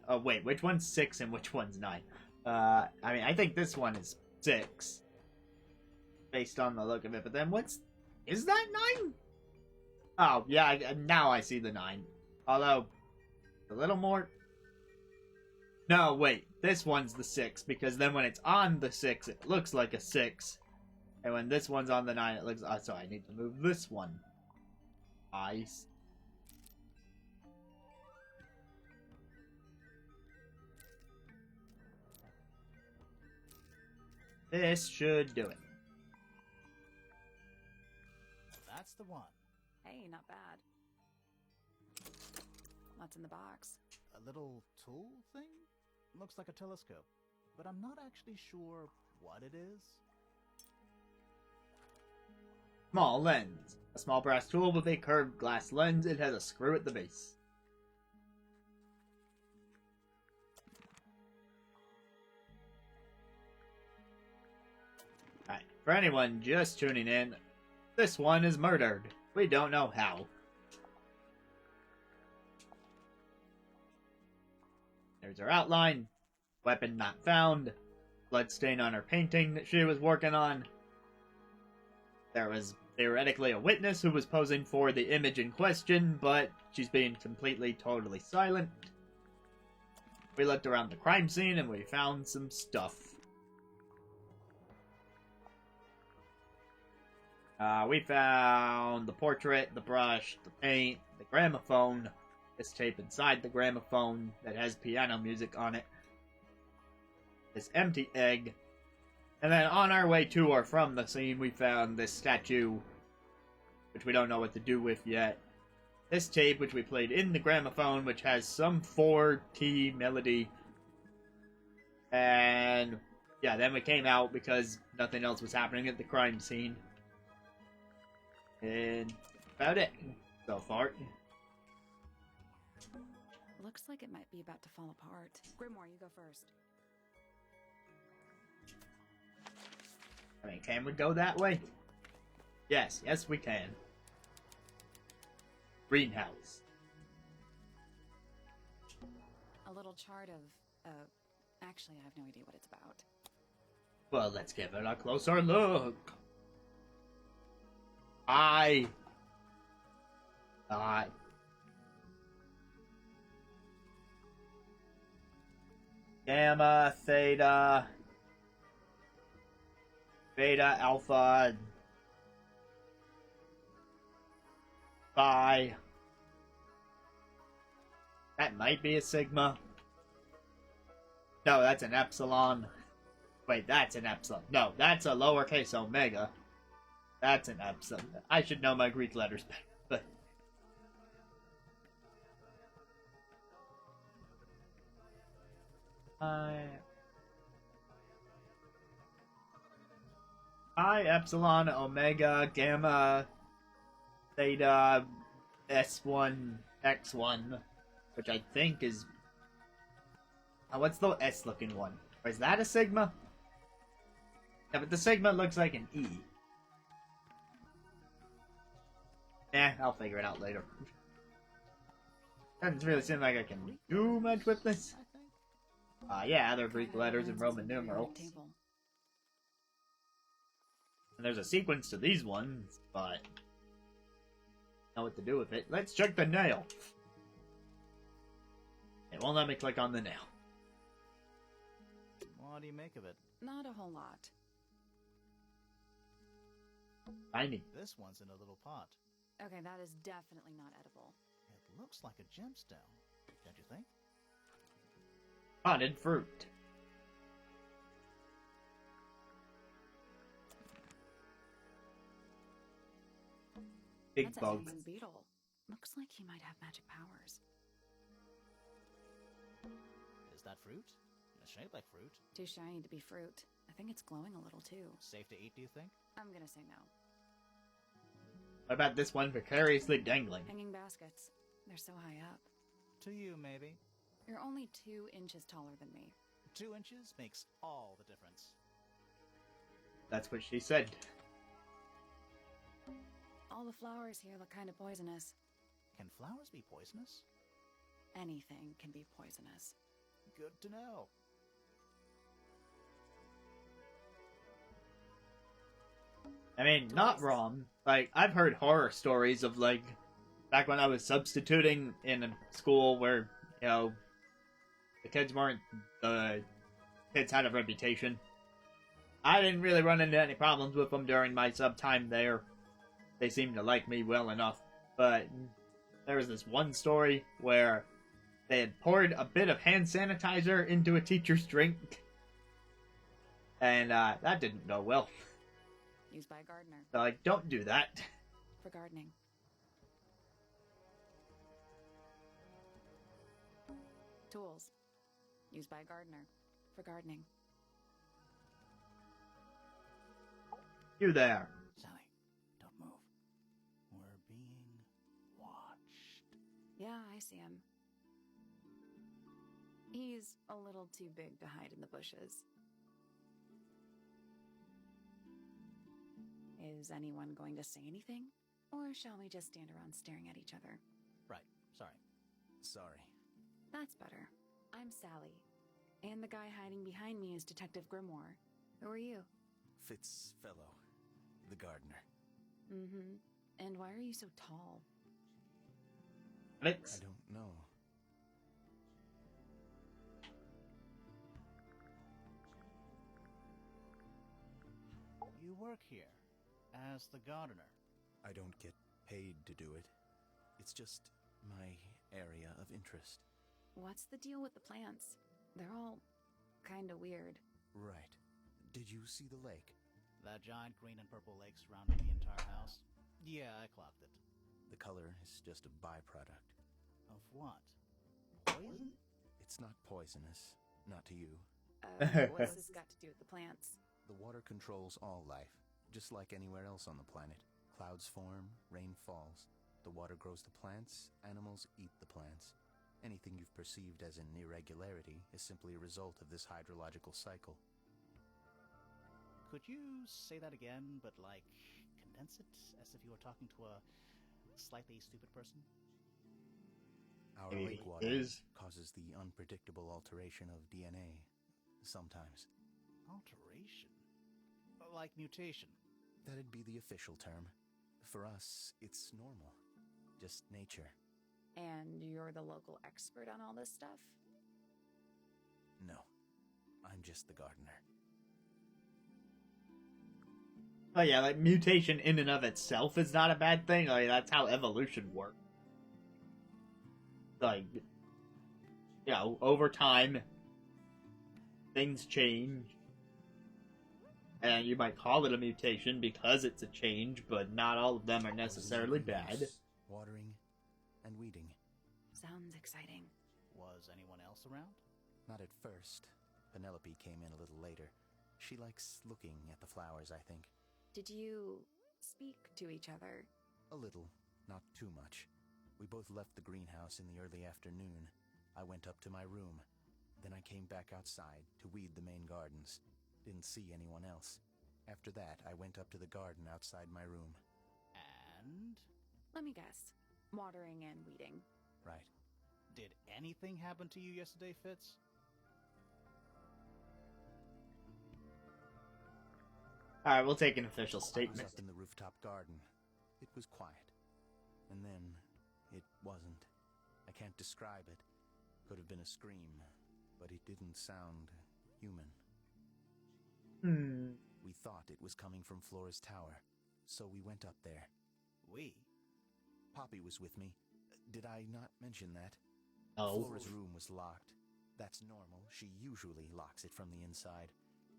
Oh, wait, which one's 6 and which one's 9? I mean, I think this one is 6. Based on the look of it, but then what's... Is that 9? Oh, yeah, now I see the 9. Although, a little more... No, wait, this one's the 6, because then when it's on the 6, it looks like a 6. And when this one's on the 9, it looks... so I need to move this one. Ice. This should do it. That's the one. Hey, not bad. What's in the box? A little tool thing? Looks like a telescope, but I'm not actually sure what it is. Small lens. A small brass tool with a curved glass lens. It has a screw at the base. Alright, for anyone just tuning in, this one is murdered. We don't know how. There's our outline. Weapon not found. blood stain on her painting that she was working on. There was theoretically a witness who was posing for the image in question, but she's being completely, totally silent. We looked around the crime scene and we found some stuff. We found the portrait, the brush, the paint, the gramophone, this tape inside the gramophone that has piano music on it, this empty egg, and then on our way to or from the scene we found this statue, which we don't know what to do with yet, this tape which we played in the gramophone which has some 4T melody, and yeah, then we came out because nothing else was happening at the crime scene. And about it so far. Looks like it might be about to fall apart. Grimoire, you go first. I mean, can we go that way? Yes, yes we can. Greenhouse. A little chart of, actually, I have no idea what it's about. Well, let's give it a closer look. I. Gamma, theta, beta, alpha, phi. That might be a sigma. No, that's an epsilon. Wait, that's an epsilon. No, that's a lowercase omega. That's an epsilon. I should know my Greek letters better, but... I, epsilon, omega, gamma, theta, S1, X1, which I think is... Oh, what's the S-looking one? Or is that a sigma? Yeah, but the sigma looks like an E. I'll figure it out later. Doesn't really seem like I can do much with this. Yeah, they're Greek letters and Roman numerals. And there's a sequence to these ones, but... know what to do with it. Let's check the nail. It won't let me click on the nail. What do you make of it? Not a whole lot. Tiny. This one's in a little pot. Okay, that is definitely not edible. It looks like a gemstone, don't you think? Potted fruit. Big That's a bug. handsome beetle. Looks like he might have magic powers. Is that fruit? It's shaped like fruit. Too shiny to be fruit. I think it's glowing a little too. Safe to eat, do you think? I'm gonna say no. What about this one precariously dangling? Hanging baskets. They're so high up. To you, maybe. You're only 2 inches taller than me. 2 inches makes all the difference. That's what she said. All the flowers here look kind of poisonous. Can flowers be poisonous? Anything can be poisonous. Good to know. I mean, not wrong. Like, I've heard horror stories of, like, back when I was substituting in a school where, you know, the kids had a reputation. I didn't really run into any problems with them during my sub time there. They seemed to like me well enough. But there was this one story where they had poured a bit of hand sanitizer into a teacher's drink. And that didn't go well. Used by a gardener. So, like, don't do that. For gardening. Tools. Used by a gardener. For gardening. You there. Sally, don't move. We're being watched. Yeah, I see him. He's a little too big to hide in the bushes. Is anyone going to say anything? Or shall we just stand around staring at each other? Right, sorry. Sorry. That's better. I'm Sally. And the guy hiding behind me is Detective Grimoire. Who are you? Fitzfellow, the gardener. Mm-hmm. And why are you so tall? Alex? I don't know. You work here as the gardener. I don't get paid to do it. It's just my area of interest. What's the deal with the plants? They're all kinda weird. Right. Did you see the lake? That giant green and purple lake surrounding the entire house? Yeah, I clocked it. The color is just a byproduct. Of what? Poison? It's not poisonous. Not to you. What's this got to do with the plants? The water controls all life, just like anywhere else on the planet. Clouds form, rain falls. The water grows the plants, animals eat the plants. Anything you've perceived as an irregularity is simply a result of this hydrological cycle. Could you say that again, but condense it as if you were talking to a slightly stupid person? Our Maybe lake water is. causes the unpredictable alteration of DNA, sometimes. Alteration? Like mutation? That'd be the official term. For us, it's normal. Just nature. And you're the local expert on all this stuff? No. I'm just the gardener. Oh yeah, like mutation in and of itself is not a bad thing. Like that's how evolution works. Like, you know, over time, things change. And you might call it a mutation because it's a change, but not all of them are necessarily bad. Watering and weeding. Sounds exciting. Was anyone else around? Not at first. Penelope came in a little later. She likes looking at the flowers, I think. Did you speak to each other? A little, not too much. We both left the greenhouse in the early afternoon. I went up to my room. Then I came back outside to weed the main gardens. Didn't see anyone else. After that, I went up to the garden outside my room. And? Let me guess. Watering and weeding. Right. Did anything happen to you yesterday, Fitz? Alright, we'll take an official I was statement. up in the rooftop garden. It was quiet. And then, it wasn't. I can't describe it. Could have been a scream, but it didn't sound human. We thought it was coming from Flora's tower, so we went up there. We? Poppy was with me. Did I not mention that? Oh. Flora's room was locked. That's normal. She usually locks it from the inside.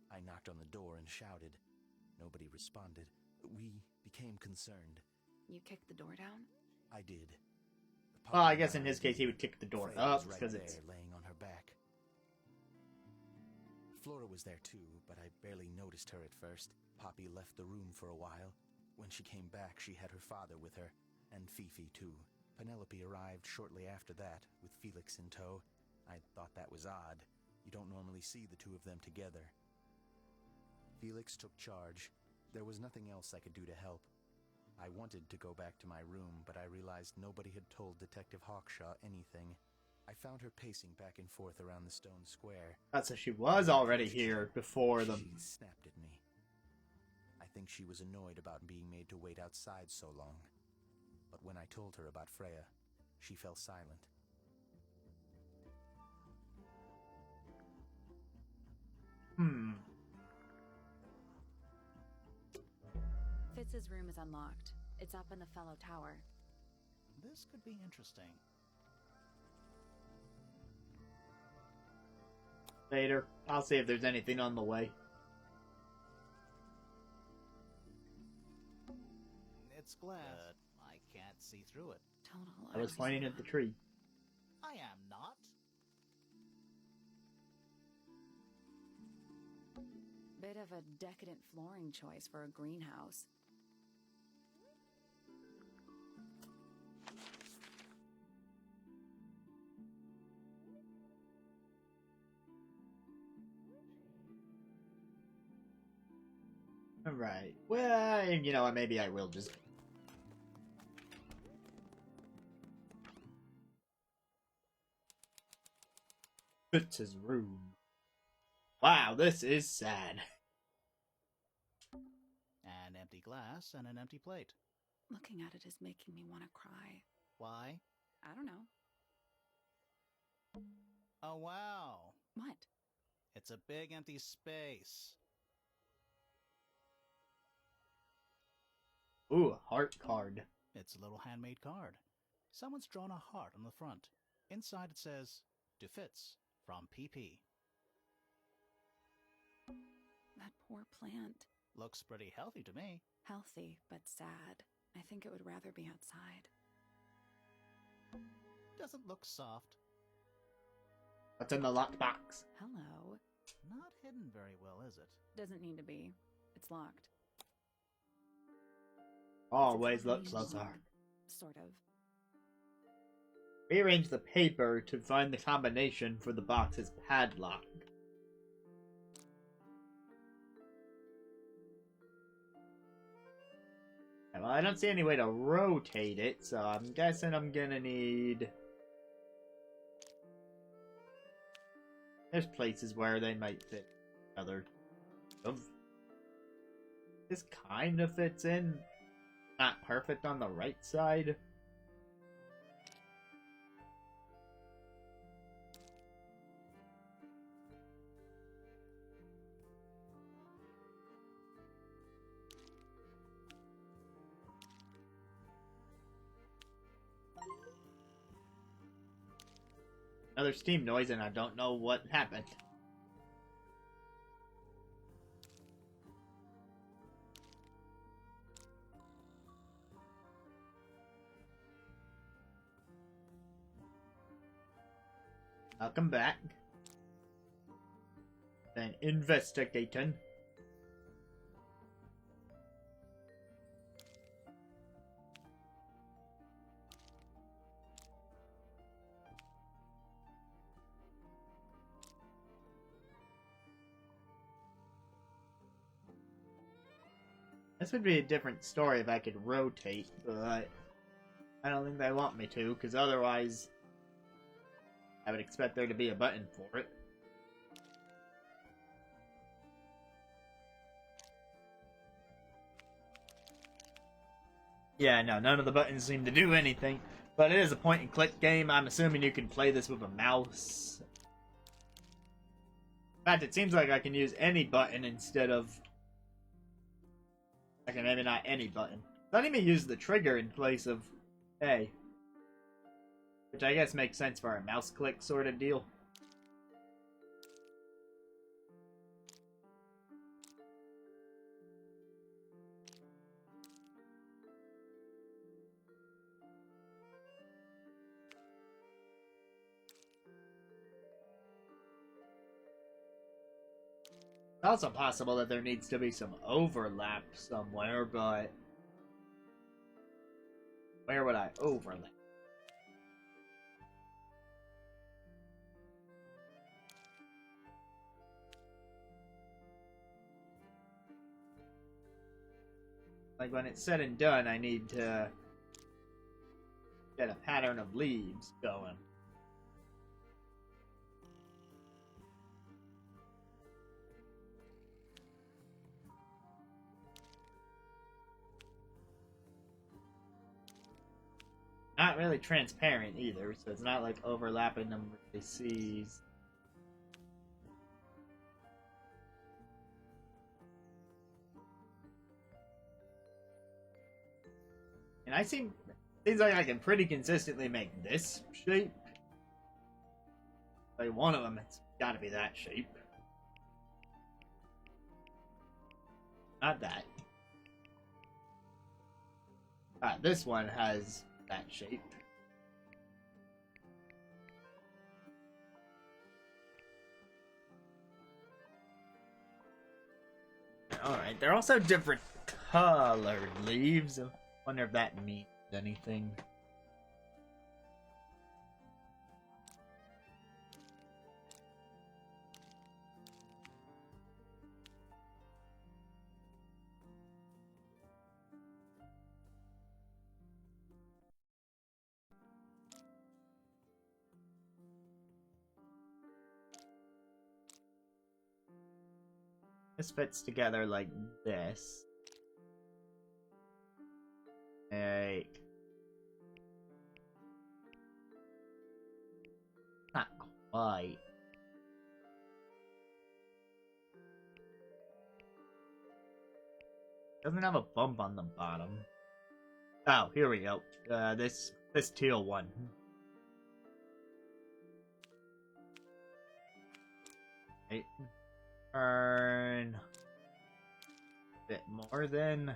I knocked on the door and shouted. Nobody responded. We became concerned. You kicked the door down? I did. Well, I guess in his case he would kick the door Freya up was right because there, it's... laying on her back. Flora was there too, but I barely noticed her at first. Poppy left the room for a while. When she came back, she had her father with her, and Fifi too. Penelope arrived shortly after that, with Felix in tow. I thought that was odd. You don't normally see the two of them together. Felix took charge. There was nothing else I could do to help. I wanted to go back to my room, but I realized nobody had told Detective Hawkshaw anything. I found her pacing back and forth around the stone square. So she was already here before them. She snapped at me. I think she was annoyed about being made to wait outside so long. But when I told her about Freya, she fell silent. Fitz's room is unlocked. It's up in the fellow tower. This could be interesting. Later. I'll see if there's anything on the way. It's glass. I can't see through it. Total. I was pointing at the tree. I am not. Bit of a decadent flooring choice for a greenhouse. Alright. Well, you know what, maybe I will just... Fitz's room. Wow, this is sad. An empty glass and an empty plate. Looking at it is making me want to cry. Why? I don't know. Oh, wow. What? It's a big empty space. Ooh, a heart card. It's a little handmade card. Someone's drawn a heart on the front. Inside it says, "To Fitz, from PP." That poor plant. Looks pretty healthy to me. Healthy, but sad. I think it would rather be outside. Doesn't look soft. What's in the lockbox? Hello. Not hidden very well, is it? Doesn't need to be. It's locked. Always It's look combination. closer. Sort of. Rearrange the paper to find the combination for the box's padlock. Well, I don't see any way to rotate it, so I'm guessing I'm gonna need... There's places where they might fit together. This kind of fits in. Not perfect on the right side. Another steam noise, and I don't know what happened. Welcome back. Then investigating. This would be a different story if I could rotate, but I don't think they want me to, because otherwise I would expect there to be a button for it. Yeah, no, none of the buttons seem to do anything, but it is a point-and-click game. I'm assuming you can play this with a mouse. In fact, it seems like I can use any button instead of... Okay, maybe not any button. Don't even use the trigger in place of A. Which I guess makes sense for a mouse click sort of deal. It's also possible that there needs to be some overlap somewhere, but where would I overlap? Like when it's said and done, I need to get a pattern of leaves going. Not really transparent either, so it's not like overlapping them with the C's. And seems like I can pretty consistently make this shape. Like one of them, it's gotta be that shape. Not that. This one has that shape. Alright, they're also different colored leaves. I wonder if that means anything. This fits together like this. Like... Not quite. Doesn't have a bump on the bottom. Oh, here we go. This teal one. Okay. Turn a bit more then.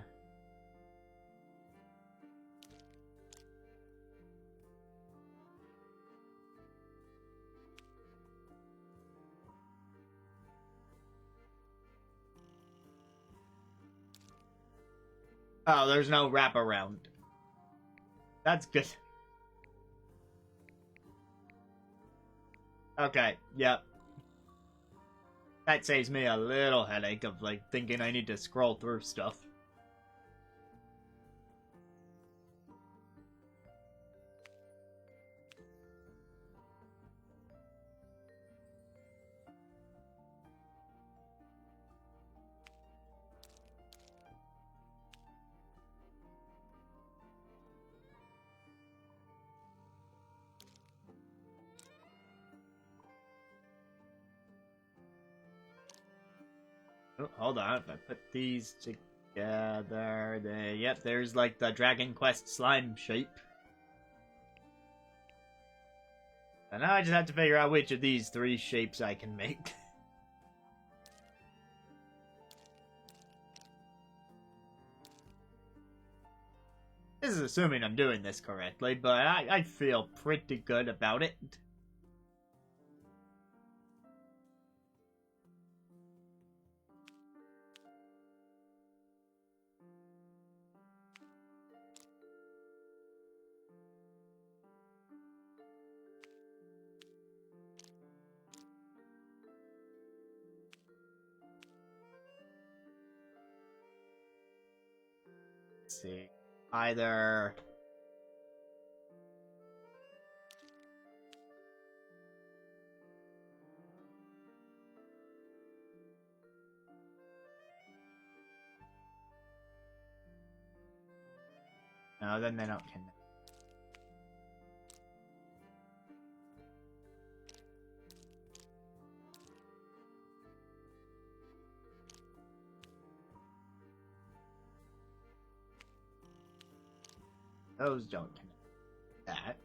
Oh, there's no wraparound. That's good. Okay, yep. That saves me a little headache of, like, thinking I need to scroll through stuff. Oh, hold on, if I put these together, yep, there's like the Dragon Quest slime shape. And now I just have to figure out which of these three shapes I can make. This is assuming I'm doing this correctly, but I feel pretty good about it. Let's see. Either... No, then they don't connect. Those don't connect. That.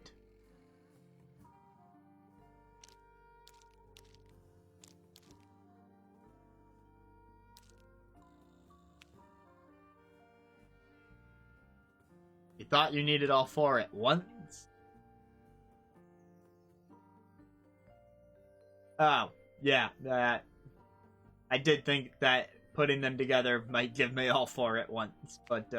You thought you needed all four at once? Oh, yeah, I did think that putting them together might give me all four at once, but,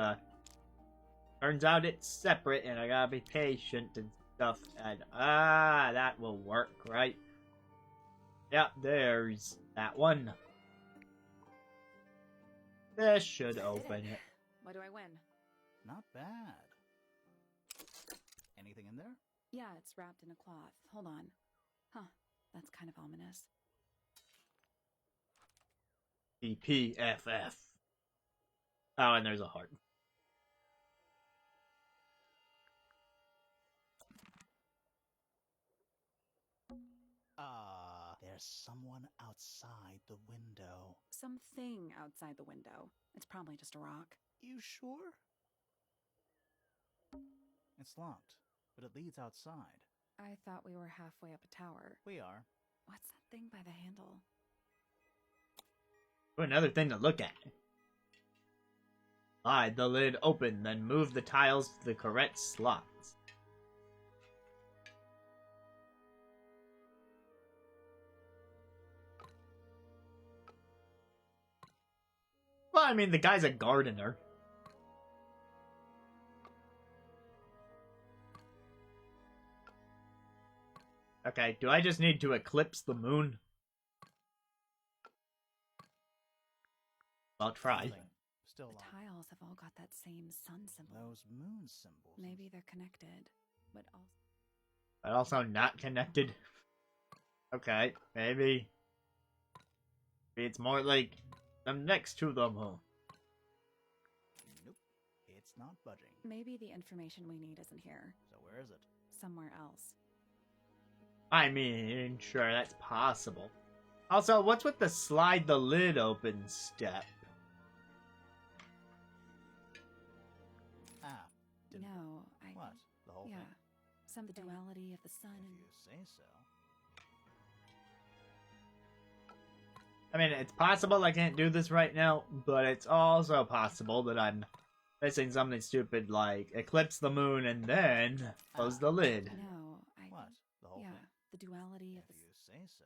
turns out it's separate, and I gotta be patient and stuff, and, that will work, right? Yep, there's that one. This should open it. What do I win? Not bad. Anything in there? Yeah, it's wrapped in a cloth. Hold on. Huh, that's kind of ominous. PPFF. Oh, and there's a heart. There's someone outside the window. Something outside the window. It's probably just a rock. You sure? It's locked, but it leads outside. I thought we were halfway up a tower. We are. What's that thing by the handle? Another thing to look at. Slide the lid open, then move the tiles to the correct slots. Well, I mean, the guy's a gardener. Okay, do I just need to eclipse the moon? I'll try. Still The locked. tiles have all got that same sun symbol. Those moon symbols. Maybe they're connected, but also... But also not connected. Okay, maybe it's more like I'm next to the moon. Nope, it's not budging. Maybe the information we need isn't here. So where is it? Somewhere else. I mean, sure, that's possible. Also, what's with the slide the lid open step? Ah, didn't... No, I... What? The whole Yeah. thing? Some duality of the sun If and... you say so. I mean, it's possible I can't do this right now, but it's also possible that I'm missing something stupid like eclipse the moon and then close the lid. No, I... What? The whole Yeah, thing? the duality of If the... you say so.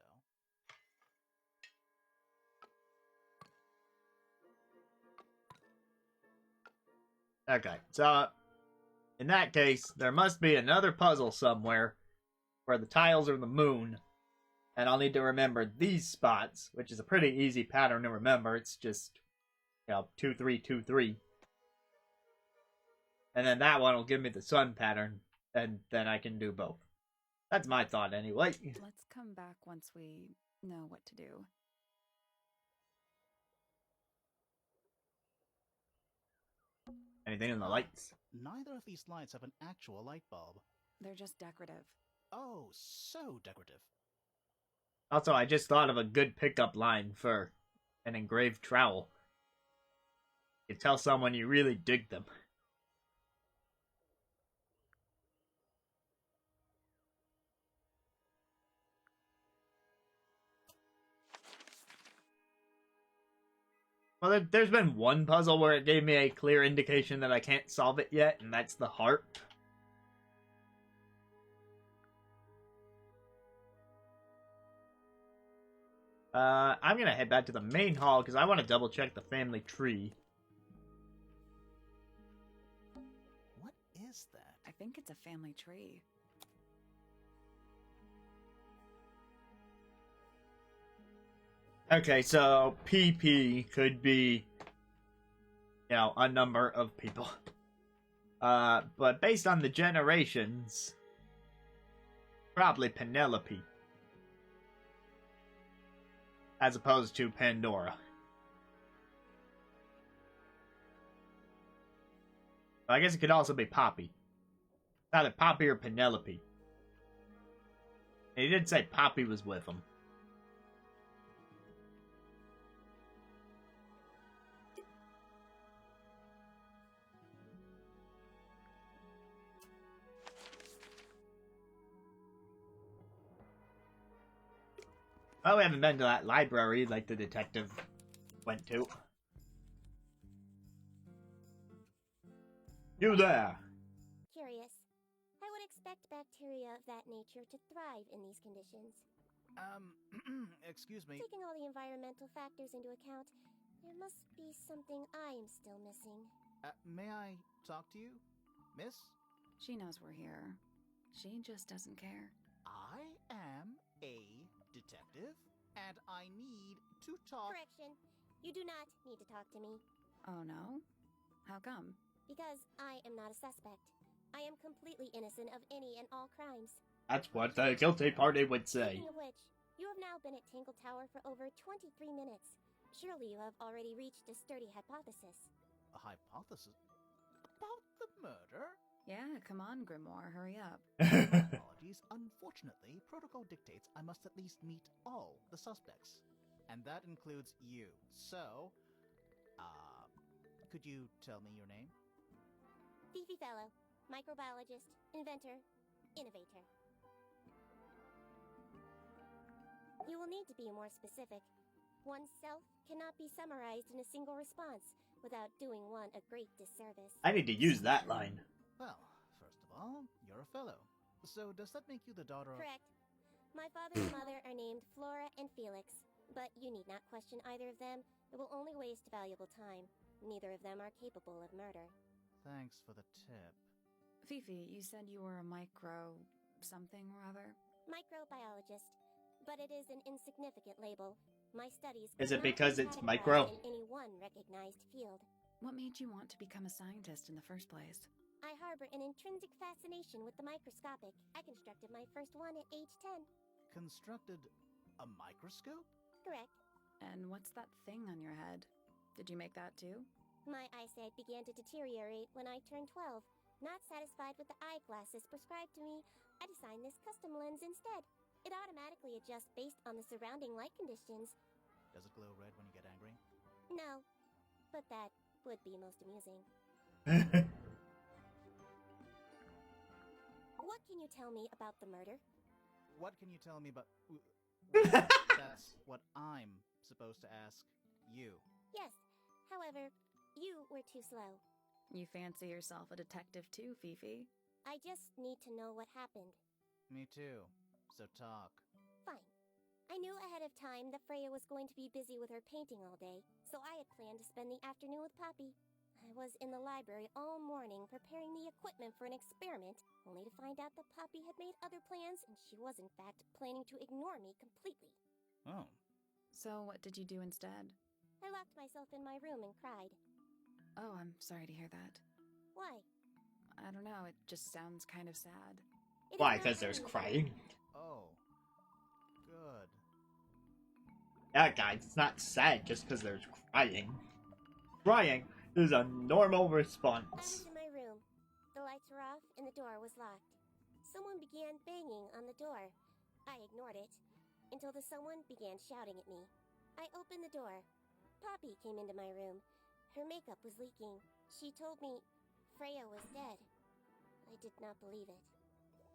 Okay, so in that case, there must be another puzzle somewhere where the tiles are the moon, and I'll need to remember these spots, which is a pretty easy pattern to remember. It's just, 2, 3, 2, 3. And then that one will give me the sun pattern, and then I can do both. That's my thought anyway. Let's come back once we know what to do. Anything in the lights? Neither of these lights have an actual light bulb. They're just decorative. Oh, so decorative. Also, I just thought of a good pickup line for an engraved trowel. You tell someone you really dig them. Well, there's been one puzzle where it gave me a clear indication that I can't solve it yet, and that's the heart. I'm gonna head back to the main hall because I want to double check the family tree. What is that? I think it's a family tree. Okay, so PP could be, a number of people. But based on the generations, probably Penelope. As opposed to Pandora. I guess it could also be Poppy. Either Poppy or Penelope. And he did say Poppy was with him. Oh, we haven't been to that library like the detective went to. You there! Curious. I would expect bacteria of that nature to thrive in these conditions. Excuse me. Taking all the environmental factors into account, there must be something I am still missing. May I talk to you, miss? She knows we're here. She just doesn't care. I am a detective, and I need to talk... Correction. You do not need to talk to me. Oh no? How come? Because I am not a suspect. I am completely innocent of any and all crimes. That's what the guilty party would say. Speaking of which, you have now been at Tangle Tower for over 23 minutes. Surely you have already reached a sturdy hypothesis. A hypothesis? About the murder? Yeah, come on, Grimoire, hurry up. Apologies. Unfortunately, protocol dictates I must at least meet all the suspects. And that includes you. So, could you tell me your name? Fifi Fellow, microbiologist, inventor, innovator. You will need to be more specific. Oneself cannot be summarized in a single response without doing one a great disservice. I need to use that line. Well, first of all, you're a fellow. So does that make you the daughter of... Correct. My father and mother are named Flora and Felix, but you need not question either of them. It will only waste valuable time. Neither of them are capable of murder. Thanks for the tip. Fifi, you said you were a micro... something or other? Microbiologist, but it is an insignificant label. My studies Is it cannot be because it's categorized micro? in any one recognized field. What made you want to become a scientist in the first place? I harbor an intrinsic fascination with the microscopic. I constructed my first one at age 10. Constructed a microscope? Correct. And what's that thing on your head? Did you make that too? My eyesight began to deteriorate when I turned 12. Not satisfied with the eyeglasses prescribed to me, I designed this custom lens instead. It automatically adjusts based on the surrounding light conditions. Does it glow red when you get angry? No, but that would be most amusing. What can you tell me about the murder? What can you tell me about... That's what I'm supposed to ask you. Yes, however, you were too slow. You fancy yourself a detective too, Fifi. I just need to know what happened. Me too. So talk. Fine. I knew ahead of time that Freya was going to be busy with her painting all day, so I had planned to spend the afternoon with Poppy. I was in the library all morning preparing the equipment for an experiment, only to find out that Poppy had made other plans and she was in fact planning to ignore me completely. Oh. So what did you do instead? I locked myself in my room and cried. Oh, I'm sorry to hear that. Why? I don't know, it just sounds kind of sad. It is Why? not Because there's really- crying? Oh. Good. Yeah, guys, it's not sad just because there's crying. Crying is a normal I was response. in my room. The lights were off and the door was locked. Someone began banging on the door. I ignored it until the someone began shouting at me. I opened the door. Poppy came into my room. Her makeup was leaking. She told me Freya was dead. I did not believe it.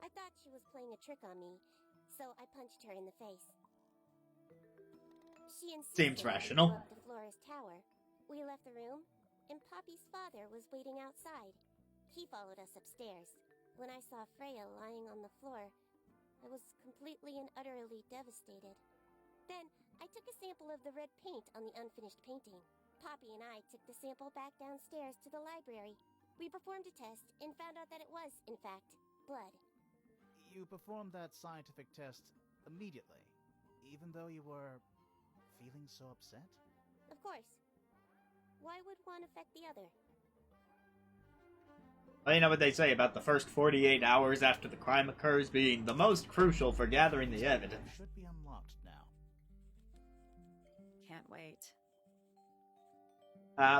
I thought she was playing a trick on me, so I punched her in the face. She insisted Seems I rational. go up to Flora's tower. We left the room, and Poppy's father was waiting outside. He followed us upstairs. When I saw Freya lying on the floor, I was completely and utterly devastated. Then, I took a sample of the red paint on the unfinished painting. Poppy and I took the sample back downstairs to the library. We performed a test and found out that it was, in fact, blood. You performed that scientific test immediately, even though you were feeling so upset? Of course. Why would one affect the other? Well, you know what they say about the first 48 hours after the crime occurs being the most crucial for gathering the evidence. Should be unlocked now. Can't wait.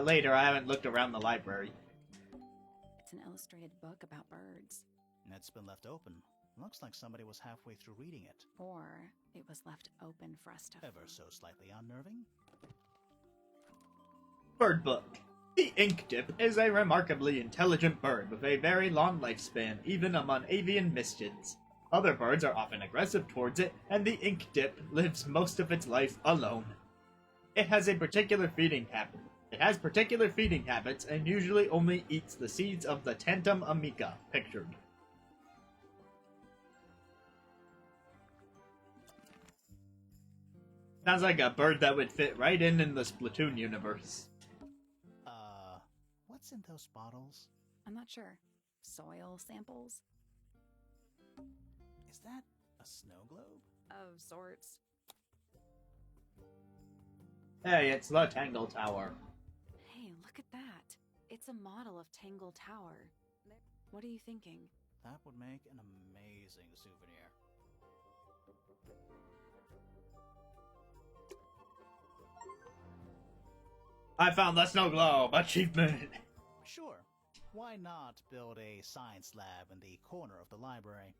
Later, I haven't looked around the library. It's an illustrated book about birds. It's been left open. Looks like somebody was halfway through reading it. Or it was left open for us to Ever so slightly unnerving. Bird book. The ink dip is a remarkably intelligent bird with a very long lifespan, even among avian mischiefs. Other birds are often aggressive towards it, and the ink dip lives most of its life alone. It has particular feeding habits and usually only eats the seeds of the Tantum amica pictured. Sounds like a bird that would fit right in the Splatoon universe. What's in those bottles? I'm not sure. Soil samples? Is that a snow globe? Of sorts. Hey, it's the Tangle Tower. Hey, look at that. It's a model of Tangle Tower. What are you thinking? That would make an amazing souvenir. I found the snow globe achievement. Sure. Why not build a science lab in the corner of the library?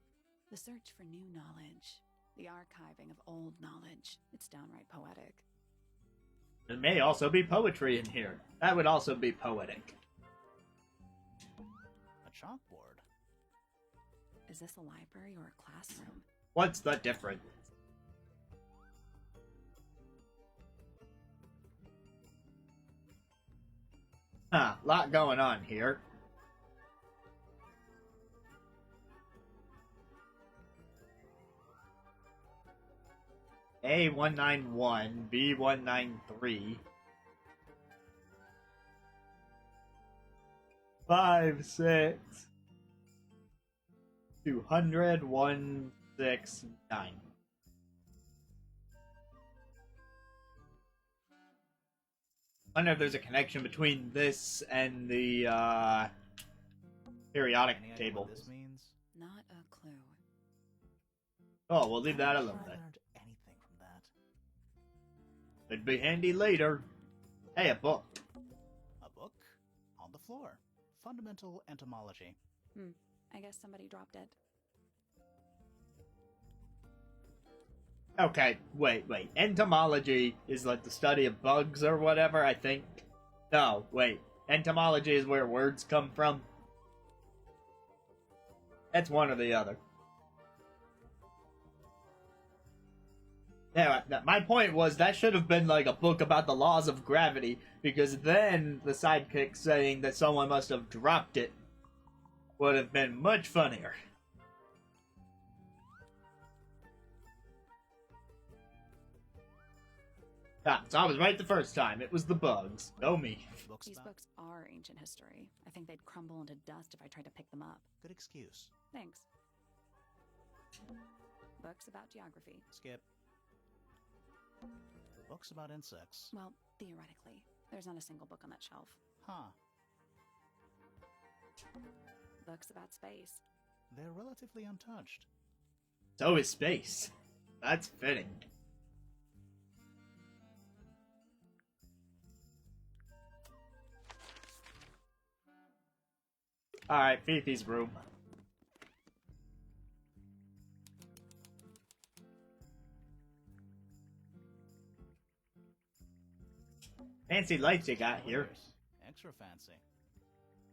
The search for new knowledge. The archiving of old knowledge. It's downright poetic. There may also be poetry in here. That would also be poetic. A chalkboard. Is this a library or a classroom? What's the difference? Lot going on here. A191, B193. 5, 6. 200, 169. I wonder if there's a connection between this and the periodic Any idea table. what this means? Not a clue. Oh, we'll leave that I alone never then. learned anything from that. It'd be handy later. Hey, a book. A book? On the floor. Fundamental entomology. I guess somebody dropped it. Okay, wait. Entomology is like the study of bugs or whatever, I think. No, wait. Entomology is where words come from. That's one or the other. Yeah, my point was that should have been like a book about the laws of gravity, because then the sidekick saying that someone must have dropped it would have been much funnier. Ah, so I was right the first time. It was the bugs. Go me. Books These about... books are ancient history. I think they'd crumble into dust if I tried to pick them up. Good excuse. Thanks. Books about geography. Skip. Books about insects. Well, theoretically. There's not a single book on that shelf. Huh. Books about space. They're relatively untouched. So is space. That's fitting. Alright, Fifi's room. Fancy lights you got here. Extra fancy.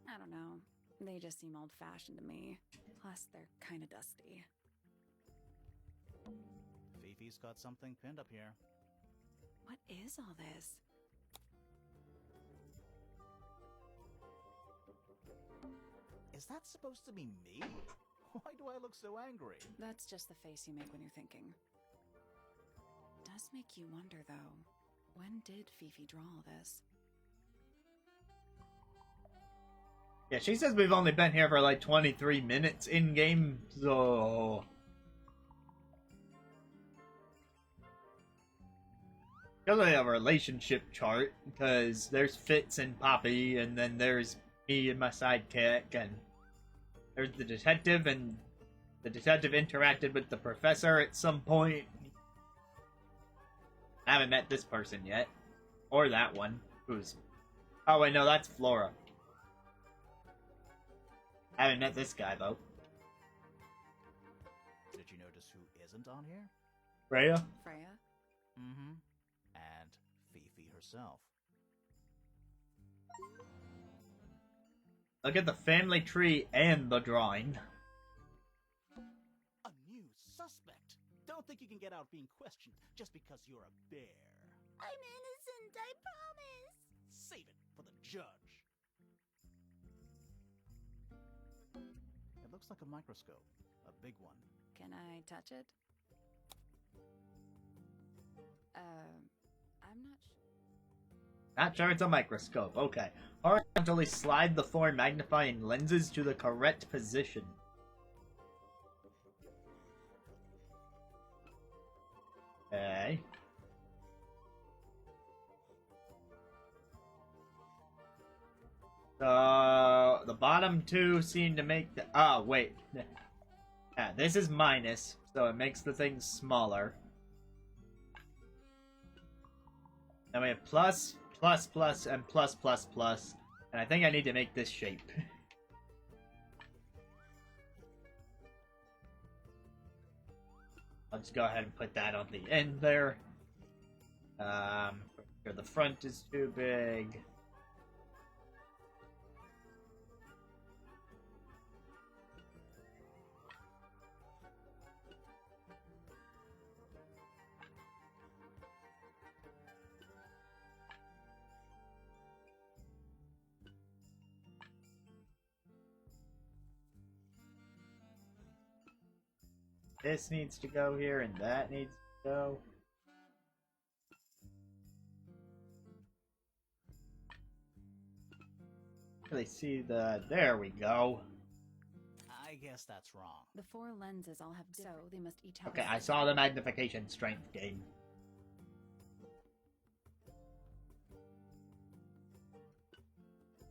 I don't know. They just seem old-fashioned to me. Plus, they're kind of dusty. Fifi's got something pinned up here. What is all this? Is that supposed to be me? Why do I look so angry? That's just the face you make when you're thinking. Does make you wonder, though. When did Fifi draw all this? Yeah, she says we've only been here for like 23 minutes in-game, so... Definitely a relationship chart, because there's Fitz and Poppy, and then there's me and my sidekick, and there's the detective, and the detective interacted with the professor at some point. I haven't met this person yet. Or that one. Who's... Oh wait, no, that's Flora. I haven't met this guy, though. Did you notice who isn't on here? Freya? Freya? Mm-hmm. And Fifi herself. Look at the family tree and the drawing. A new suspect. Don't think you can get out being questioned just because you're a bear. I'm innocent, I promise. Save it for the judge. It looks like a microscope. A big one. Can I touch it? I'm not sure. Not sure it's a microscope. Okay. Horizontally slide the four magnifying lenses to the correct position. Okay. So, the bottom two seem to make the... Oh, wait. Yeah, this is minus, so it makes the things smaller. Then we have plus, plus, plus, and plus, plus, plus. And I think I need to make this shape. I'll just go ahead and put that on the end there. Here the front is too big. This needs to go here, and that needs to go. Really see the... There we go. I guess that's wrong. The four lenses all have so they must each have. Okay, I saw the magnification strength game.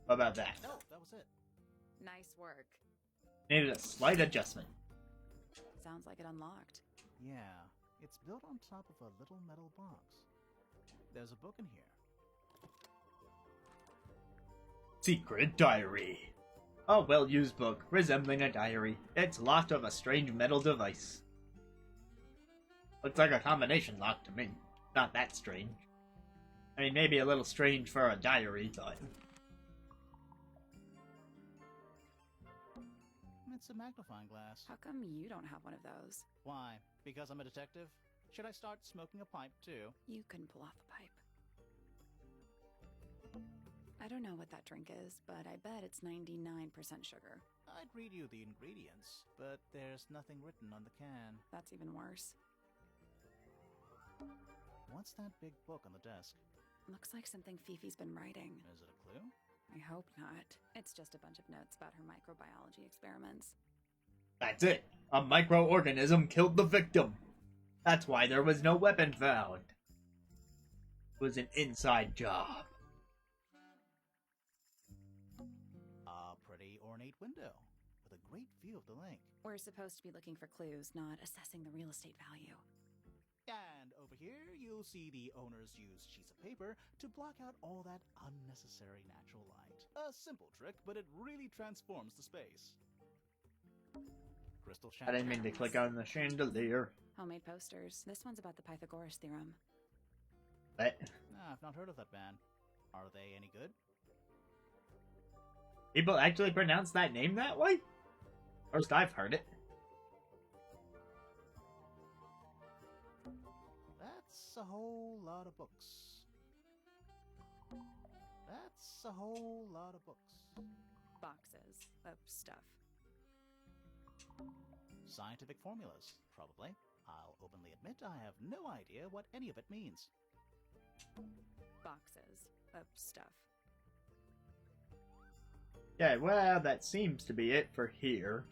What about that? No, that was it. Nice work. Needed a slight adjustment. Sounds like it unlocked. Yeah, it's built on top of a little metal box. There's a book in here. Secret diary. A well-used book, resembling a diary. It's locked with a strange metal device. Looks like a combination lock to me. Not that strange. I mean, maybe a little strange for a diary, but... It's a magnifying glass. How come you don't have one of those? Why? Because I'm a detective? Should I start smoking a pipe, too? You can pull off a pipe. I don't know what that drink is, but I bet it's 99% sugar. I'd read you the ingredients, but there's nothing written on the can. That's even worse. What's that big book on the desk? Looks like something Fifi's been writing. Is it a clue? I hope not. It's just a bunch of notes about her microbiology experiments. That's it. A microorganism killed the victim. That's why there was no weapon found. It was an inside job. A pretty ornate window, with a great view of the lake. We're supposed to be looking for clues, not assessing the real estate value. And over here, you'll see the owners use sheets of paper to block out all that unnecessary natural light. A simple trick, but it really transforms the space. Crystal I didn't mean to click on the chandelier. Homemade posters. This one's about the Pythagoras theorem. But I've not heard of that band. Are they any good? people actually pronounce that name that way? First I've heard it. That's a whole lot of books. That's a whole lot of books. Boxes of stuff. Scientific formulas, probably. I'll openly admit I have no idea what any of it means. Boxes of stuff. Yeah, well, that seems to be it for here.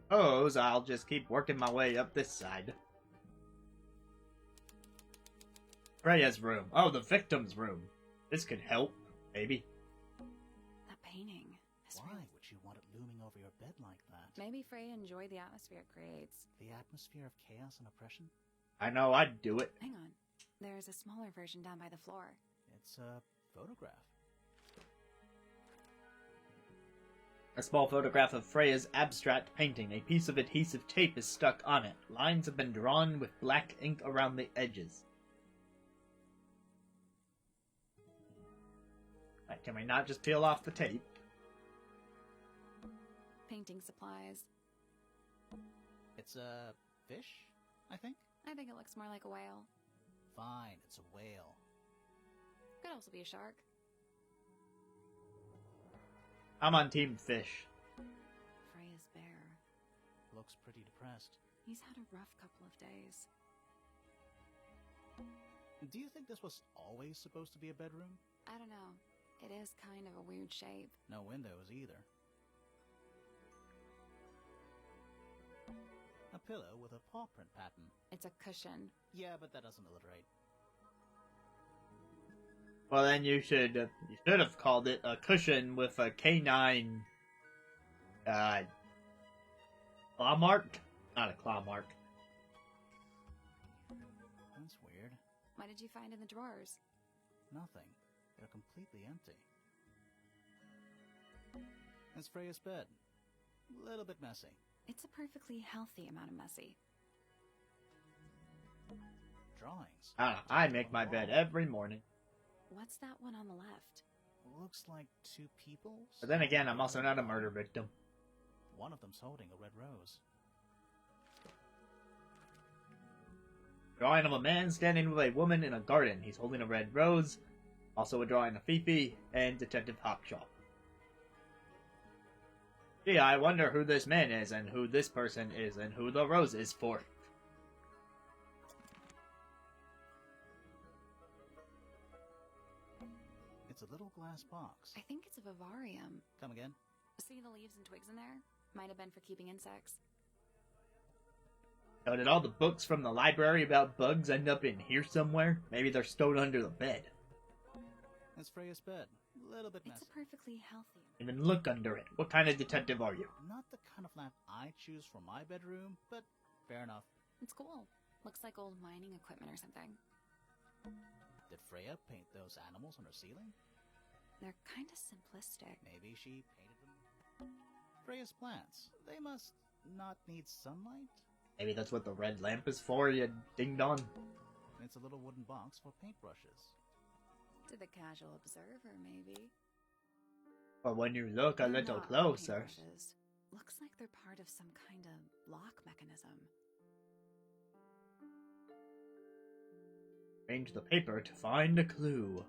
Suppose I'll just keep working my way up this side. Freya's room. Oh, the victim's room. This could help, maybe. That painting. Why would you want it looming over your bed like that? Maybe Freya enjoyed the atmosphere it creates. The atmosphere of chaos and oppression? I know I'd do it. Hang on. There's a smaller version down by the floor. It's a photograph. A small photograph of Freya's abstract painting. A piece of adhesive tape is stuck on it. Lines have been drawn with black ink around the edges. Right, can we not just peel off the tape? Painting supplies. It's a fish, I think? I think it looks more like a whale. Fine, it's a whale. Could also be a shark. I'm on Team Fish. Freya's bear. Looks pretty depressed. He's had a rough couple of days. Do you think this was always supposed to be a bedroom? I don't know. It is kind of a weird shape. No windows either. A pillow with a paw print pattern. It's a cushion. Yeah, but that doesn't alliterate. Well, then you should have called it a cushion with a canine claw mark? Not a claw mark. That's weird. What did you find in the drawers? Nothing. They're completely empty. It's Freya's bed. A little bit messy. It's a perfectly healthy amount of messy. Drawings. I make my bed every morning. What's that one on the left? Looks like two people. But then again, I'm also not a murder victim. One of them's holding a red rose. Drawing of a man standing with a woman in a garden. He's holding a red rose. Also a drawing of Fifi and Detective Hawkshaw. Gee, I wonder who this man is, and who this person is, and who the rose is for. It's a little glass box. I think it's a vivarium. Come again? See the leaves and twigs in there? Might have been for keeping insects. So did all the books from the library about bugs end up in here somewhere? Maybe they're stowed under the bed. It's Freya's bed. A little bit It's messy. a perfectly healthy. Even look under it. What kind of detective are you? Not the kind of lamp I choose for my bedroom, but fair enough. It's cool. Looks like old mining equipment or something. Did Freya paint those animals on her ceiling? They're kind of simplistic. Maybe she painted them. Freya's plants. They must not need sunlight? Maybe that's what the red lamp is for, you ding-dong. It's a little wooden box for paintbrushes. To the casual observer, maybe. But when you look a They're little not closer... paintbrushes. Looks like they're part of some kind of lock mechanism. Arrange the paper to find a clue.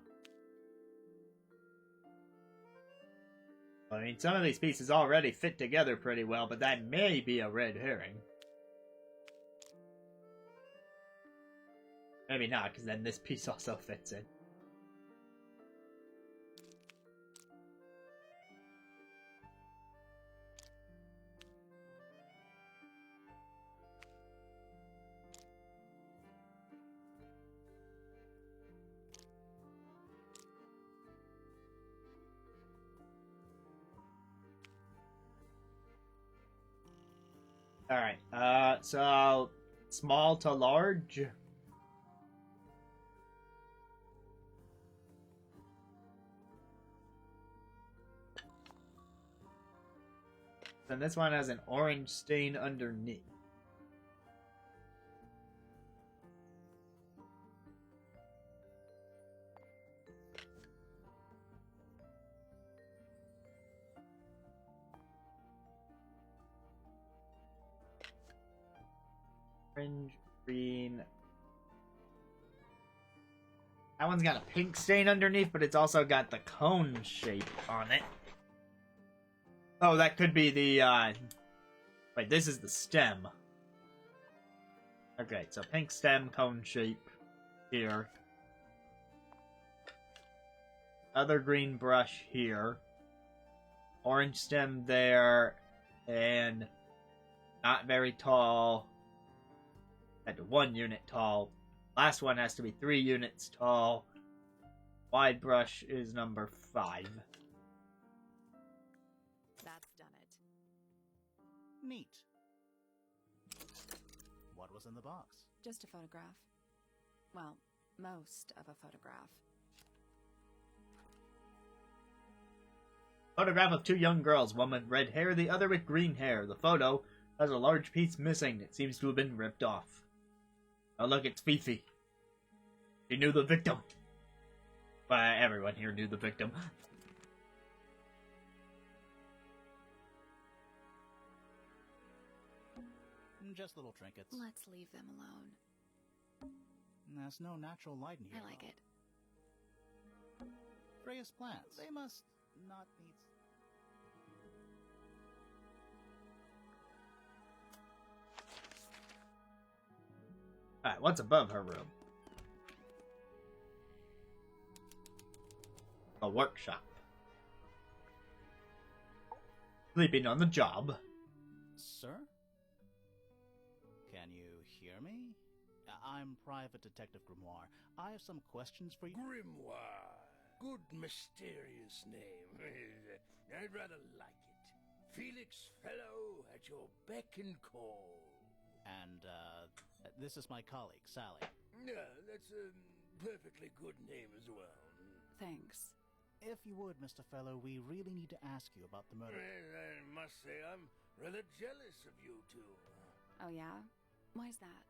I mean, some of these pieces already fit together pretty well, but that may be a red herring. Maybe not, because then this piece also fits in. Alright, so small to large. And this one has an orange stain underneath. Orange, green. That one's got a pink stain underneath, but it's also got the cone shape on it. Oh, that could be the, Wait, this is the stem. Okay, so pink stem, cone shape here. Other green brush here. Orange stem there. And not very tall. At 1 unit tall. Last one has to be 3 units tall. Wide brush is number 5. That's done it. Neat. What was in the box? Just a photograph. Well, most of a photograph. Photograph of 2 young girls, one with red hair, the other with green hair. The photo has a large piece missing. It seems to have been ripped off. Oh look, it's Fifi. She knew the victim. Well, everyone here knew the victim. Just little trinkets. Let's leave them alone. There's no natural light in here. I like it. Freya's plants. They must not need... Alright, what's above her room? A workshop. Sleeping on the job. Sir? Can you hear me? I'm Private Detective Grimoire. I have some questions for you. Grimoire. Good mysterious name. I'd rather like it. Felix Fellow at your beck and call. And, this is my colleague, Sally. Yeah, that's a perfectly good name as well. Thanks. If you would, Mr. Fellow, we really need to ask you about the murder. I must say I'm rather jealous of you two. Oh yeah? Why's that?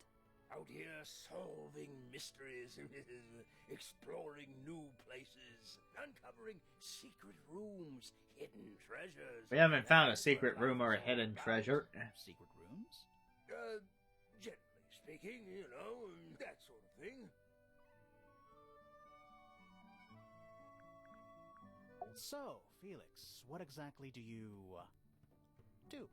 Out here solving mysteries, exploring new places, uncovering secret rooms, hidden treasures. We haven't found a secret room or a hidden treasure. Secret rooms? Generally speaking, you know, that sort of thing. So, Felix, what exactly do you, do?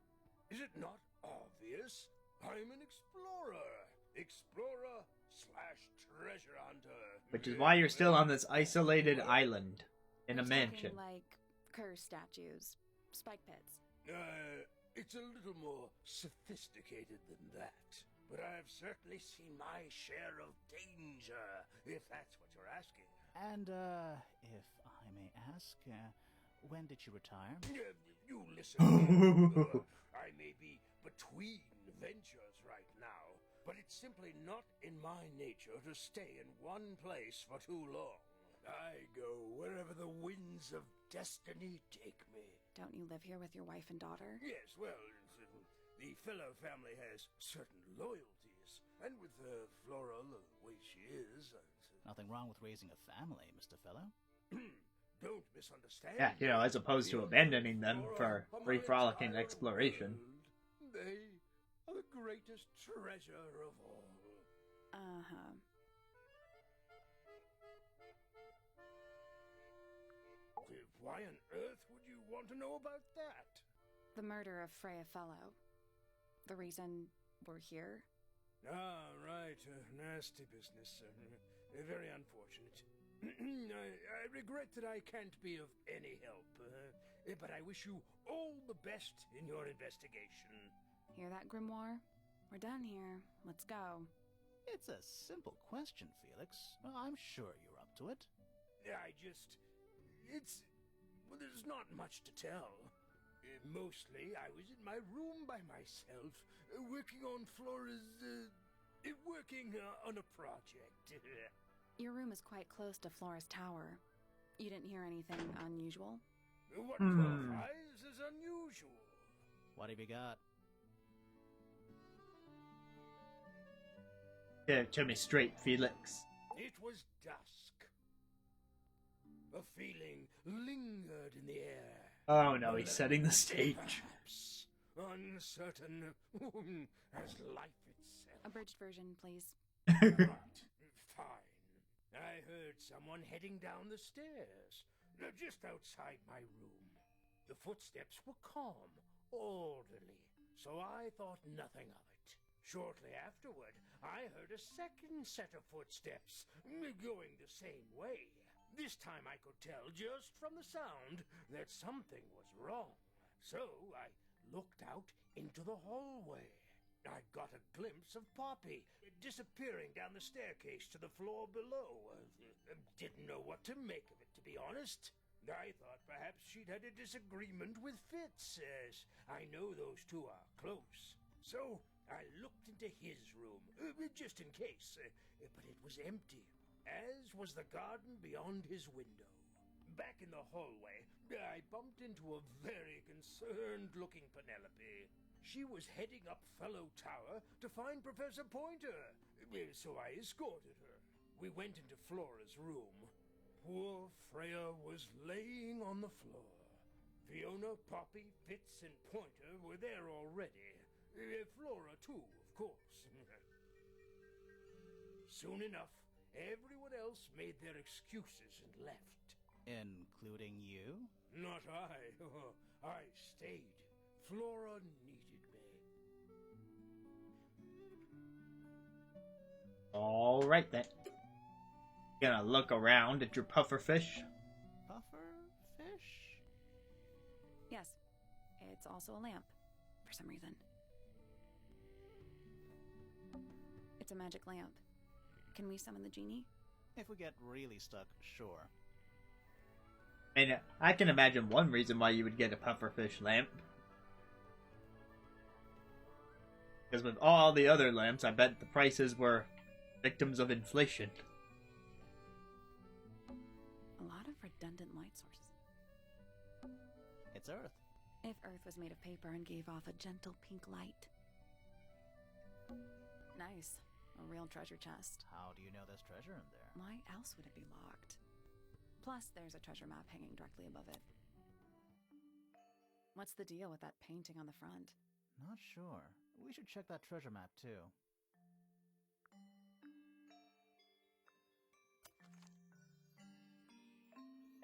Is it not obvious? I'm an explorer. Explorer / treasure hunter. Which is why you're still on this isolated island in a We're mansion. talking like curse statues, spike pits. It's a little more sophisticated than that. But I've certainly seen my share of danger, if that's what you're asking. And, if I may ask, when did you retire? You listen. I may be between ventures right now, but it's simply not in my nature to stay in one place for too long. I go wherever the winds of destiny take me. Don't you live here with your wife and daughter? Yes, well, the fellow family has certain loyalties, and with Flora the way she is... Nothing wrong with raising a family, Mr. Fellow. Don't misunderstand. Yeah, you know, as opposed to abandoning them for free frolicking exploration. They are the greatest treasure of all. Uh-huh. Why on earth would you want to know about that? The murder of Freya Fellow. The reason we're here? Ah, right. Nasty business. Very unfortunate. I regret that I can't be of any help, but I wish you all the best in your investigation. Hear that, Grimoire? We're done here. Let's go. It's a simple question, Felix. Well, I'm sure you're up to it. Well, there's not much to tell. Mostly, I was in my room by myself, working on Flora's, on a project. Your room is quite close to Flora's tower. You didn't hear anything unusual? What qualifies as unusual? What have you got? Get it to me straight, Felix. It was dusk. A feeling lingered in the air. Oh no, he's setting the stage. Perhaps uncertain as life itself. Abridged version, please. Right, fine. I heard someone heading down the stairs, just outside my room. The footsteps were calm, orderly, so I thought nothing of it. Shortly afterward, I heard a second set of footsteps, going the same way. This time I could tell just from the sound that something was wrong. So I looked out into the hallway. I got a glimpse of Poppy disappearing down the staircase to the floor below. Didn't know what to make of it, to be honest. I thought perhaps she'd had a disagreement with Fitz, as I know those two are close. So I looked into his room, just in case, but it was empty, as was the garden beyond his window. Back in the hallway, I bumped into a very concerned-looking Penelope. She was heading up Fellow Tower to find Professor Pointer, so I escorted her. We went into Flora's room. Poor Freya was laying on the floor. Fiona, Poppy, Fitz, and Pointer were there already. Flora, too, of course. Soon enough, everyone else made their excuses and left. Including you? Not I. I stayed. Flora needed me. Alright then. Gonna look around at your pufferfish. Pufferfish? Yes. It's also a lamp, for some reason. It's a magic lamp. Can we summon the genie? If we get really stuck, sure. And I can imagine one reason why you would get a pufferfish lamp. Because with all the other lamps, I bet the prices were victims of inflation. A lot of redundant light sources. It's Earth. If Earth was made of paper and gave off a gentle pink light. Nice. A real treasure chest. How do you know there's treasure in there? Why else would it be locked? Plus, there's a treasure map hanging directly above it. What's the deal with that painting on the front? Not sure. We should check that treasure map, too.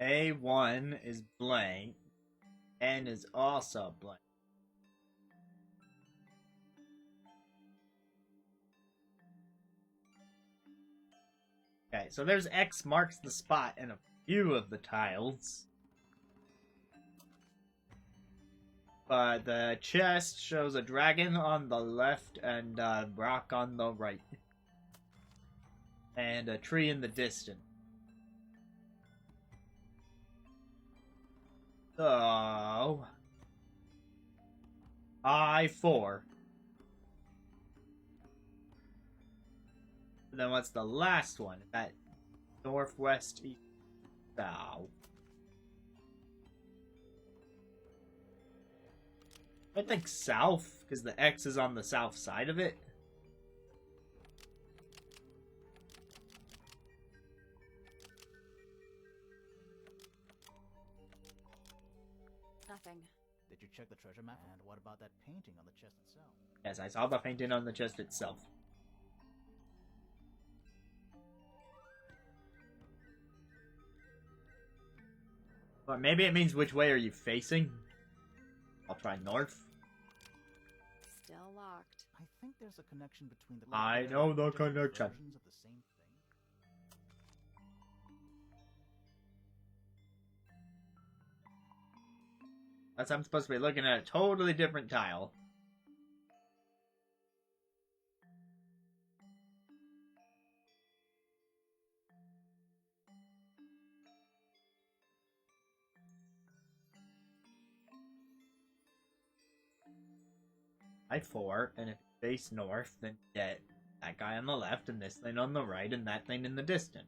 A1 is blank. N is also blank. Okay, so there's X marks the spot in a few of the tiles. But the chest shows a dragon on the left and a rock on the right. And a tree in the distance. So... I4. And then what's the last one? That northwest, east, south. I think south, because the X is on the south side of it. Nothing. Did you check the treasure map? And what about that painting on the chest itself? Yes, I saw the painting on the chest itself. But maybe it means which way are you facing? I'll try north. Still locked. I think there's a connection between the. I know the different connection. versions of the same thing. Unless I'm supposed to be looking at a totally different tile. By 4, and if you face north, then get that guy on the left, and this thing on the right, and that thing in the distance.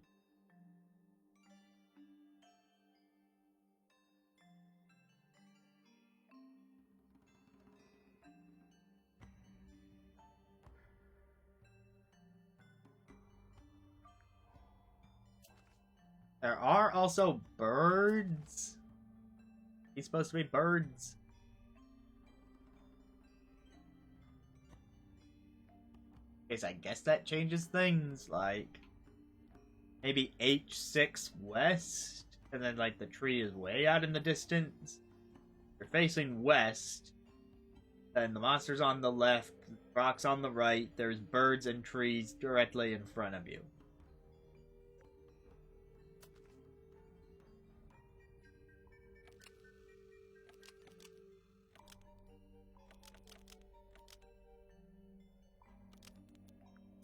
There are also birds. He's supposed to be birds. Guess I guess that changes things, like maybe H6 west, and then like the tree is way out in the distance. You're facing west, and the monster's on the left, rocks on the right, there's birds and trees directly in front of you.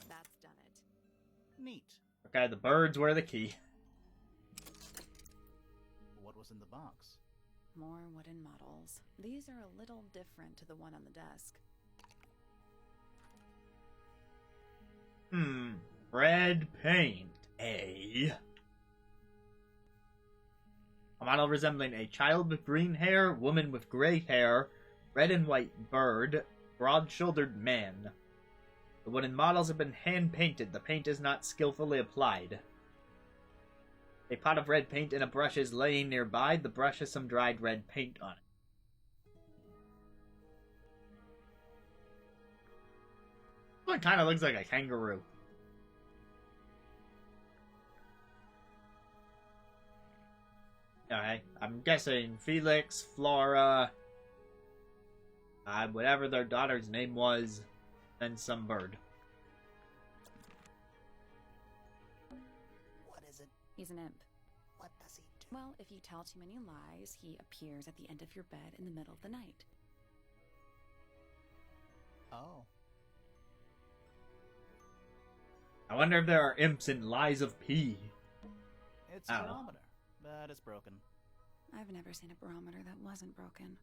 That's done it. Neat. Okay, the birds were the key. What was in the box? More wooden models. These are a little different to the one on the desk. Red paint. A model resembling a child with green hair, woman with gray hair, red and white bird, broad-shouldered man. The wooden models have been hand-painted. The paint is not skillfully applied. A pot of red paint and a brush is laying nearby. The brush has some dried red paint on it. It kind of looks like a kangaroo. Okay, I'm guessing Felix, Flora, whatever their daughter's name was, and some bird. What is it? He's an imp. What does he do? Well, if you tell too many lies, he appears at the end of your bed in the middle of the night. Oh. I wonder if there are imps in Lies of P. It's a I don't know. barometer, but it's broken. I've never seen a barometer that wasn't broken.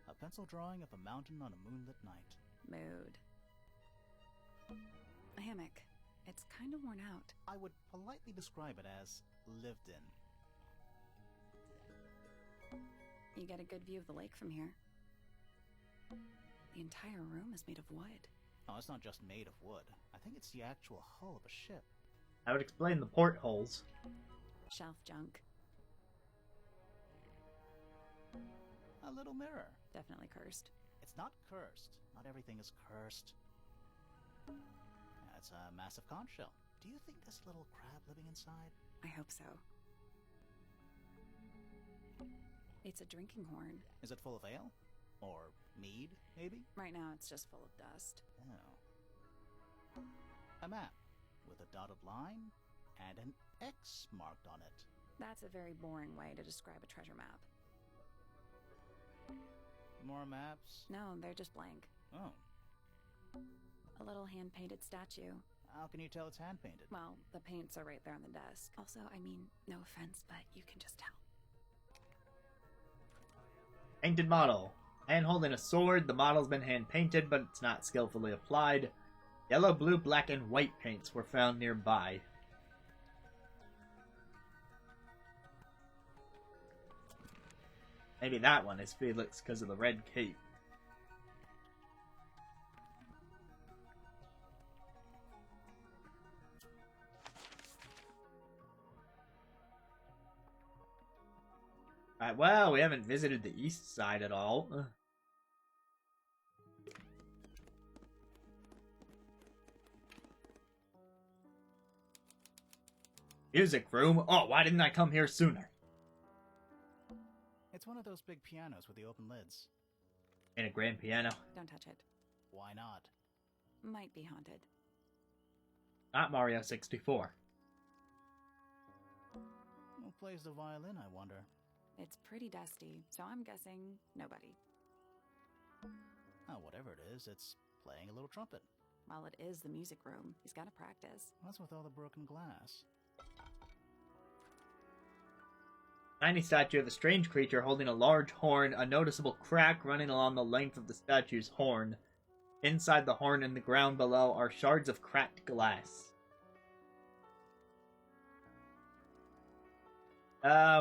A pencil drawing of a mountain on a moonlit night. Mood. A hammock. It's kind of worn out. I would politely describe it as lived in. You get a good view of the lake from here. The entire room is made of wood. Oh, it's not just made of wood. I think it's the actual hull of a ship. I would explain the portholes. Shelf junk. A little mirror. Definitely cursed. It's not cursed. Not everything is cursed. It's a massive conch shell. Do you think there's a little crab living inside? I hope so. It's a drinking horn. Is it full of ale? Or mead, maybe? Right now it's just full of dust. Oh. A map with a dotted line and an X marked on it. That's a very boring way to describe a treasure map. More maps? No, they're just blank. Oh. A little hand-painted statue. How can you tell it's hand painted? Well, the paints are right there on the desk. Also, I mean, no offense, but you can just tell. Painted model. Hand holding a sword. The model's been hand painted, but it's not skillfully applied. Yellow, blue, black, and white paints were found nearby. Maybe that one is Felix because of the red cape. Alright, well, we haven't visited the east side at all. Music room? Oh, why didn't I come here sooner? It's one of those big pianos with the open lids. In a grand piano. Don't touch it. Why not? Might be haunted. Not Mario 64. Who plays the violin, I wonder? It's pretty dusty, so I'm guessing nobody. Oh, whatever it is, it's playing a little trumpet. Well, it is the music room. He's got to practice. What's with all the broken glass? Tiny statue of a strange creature holding a large horn, a noticeable crack running along the length of the statue's horn. Inside the horn and the ground below are shards of cracked glass.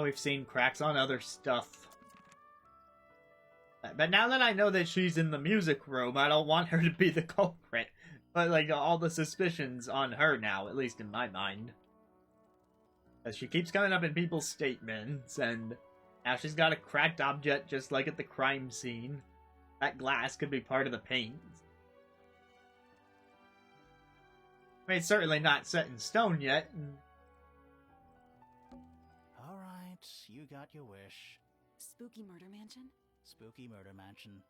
We've seen cracks on other stuff. But now that I know that she's in the music room, I don't want her to be the culprit. But, like, all the suspicions on her now, at least in my mind. As she keeps coming up in people's statements, and now she's got a cracked object just like at the crime scene. That glass could be part of the paint. I mean, it's certainly not set in stone yet. Alright, you got your wish. Spooky murder mansion? Spooky murder mansion.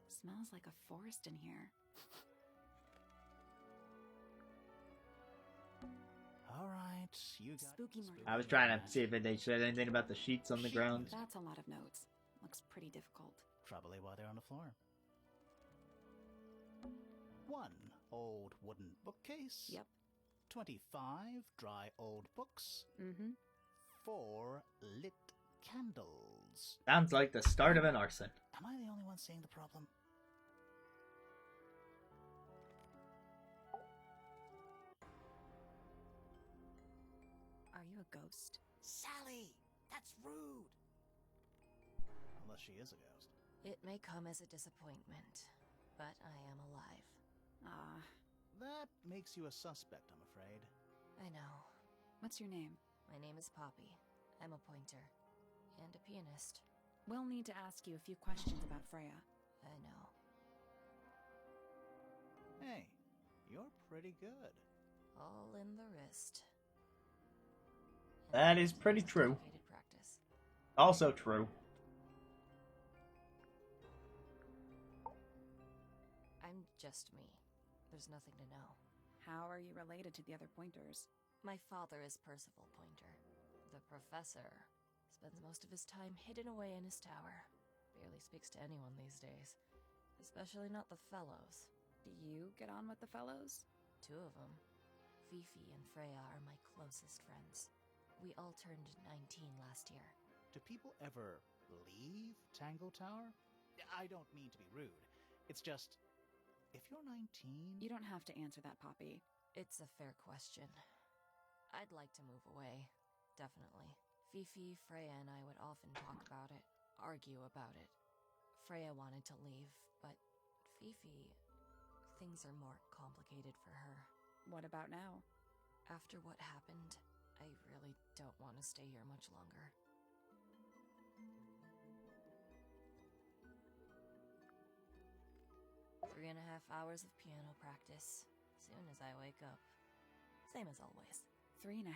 Smells like a forest in here. Alright, you got Spooky murder. I was trying to see if they said anything about the sheets on the ground. That's a lot of notes. Looks pretty difficult. Probably why they're on the floor. 1 old wooden bookcase. Yep. 25 dry old books. Mm-hmm. 4 lit candles. Sounds like the start of an arson. Am I the only one seeing the problem? Are you a ghost? Sally! That's rude! Unless she is a ghost. It may come as a disappointment, but I am alive. Ah, That makes you a suspect, I'm afraid. I know. what's your name? My name is Poppy. I'm a pointer. And a pianist. We'll need to ask you a few questions about Freya. I know. Hey, you're pretty good. All in the wrist. That is pretty true. Dedicated practice. Also true. I'm just me. There's nothing to know. How are you related to the other pointers? My father is Percival Pointer. The professor spends most of his time hidden away in his tower. Barely speaks to anyone these days. Especially not the fellows. Do you get on with the fellows? 2 of them. Fifi and Freya are my closest friends. We all turned 19 last year. Do people ever leave Tangle Tower? I don't mean to be rude. It's just, if you're 19... You don't have to answer that, Poppy. It's a fair question. I'd like to move away. Definitely. Fifi, Freya, and I would often talk about it, argue about it. Freya wanted to leave, but Fifi... Things are more complicated for her. What about now? After what happened, I really don't want to stay here much longer. Three and a half hours of piano practice, soon as I wake up. Same as always. 3.5.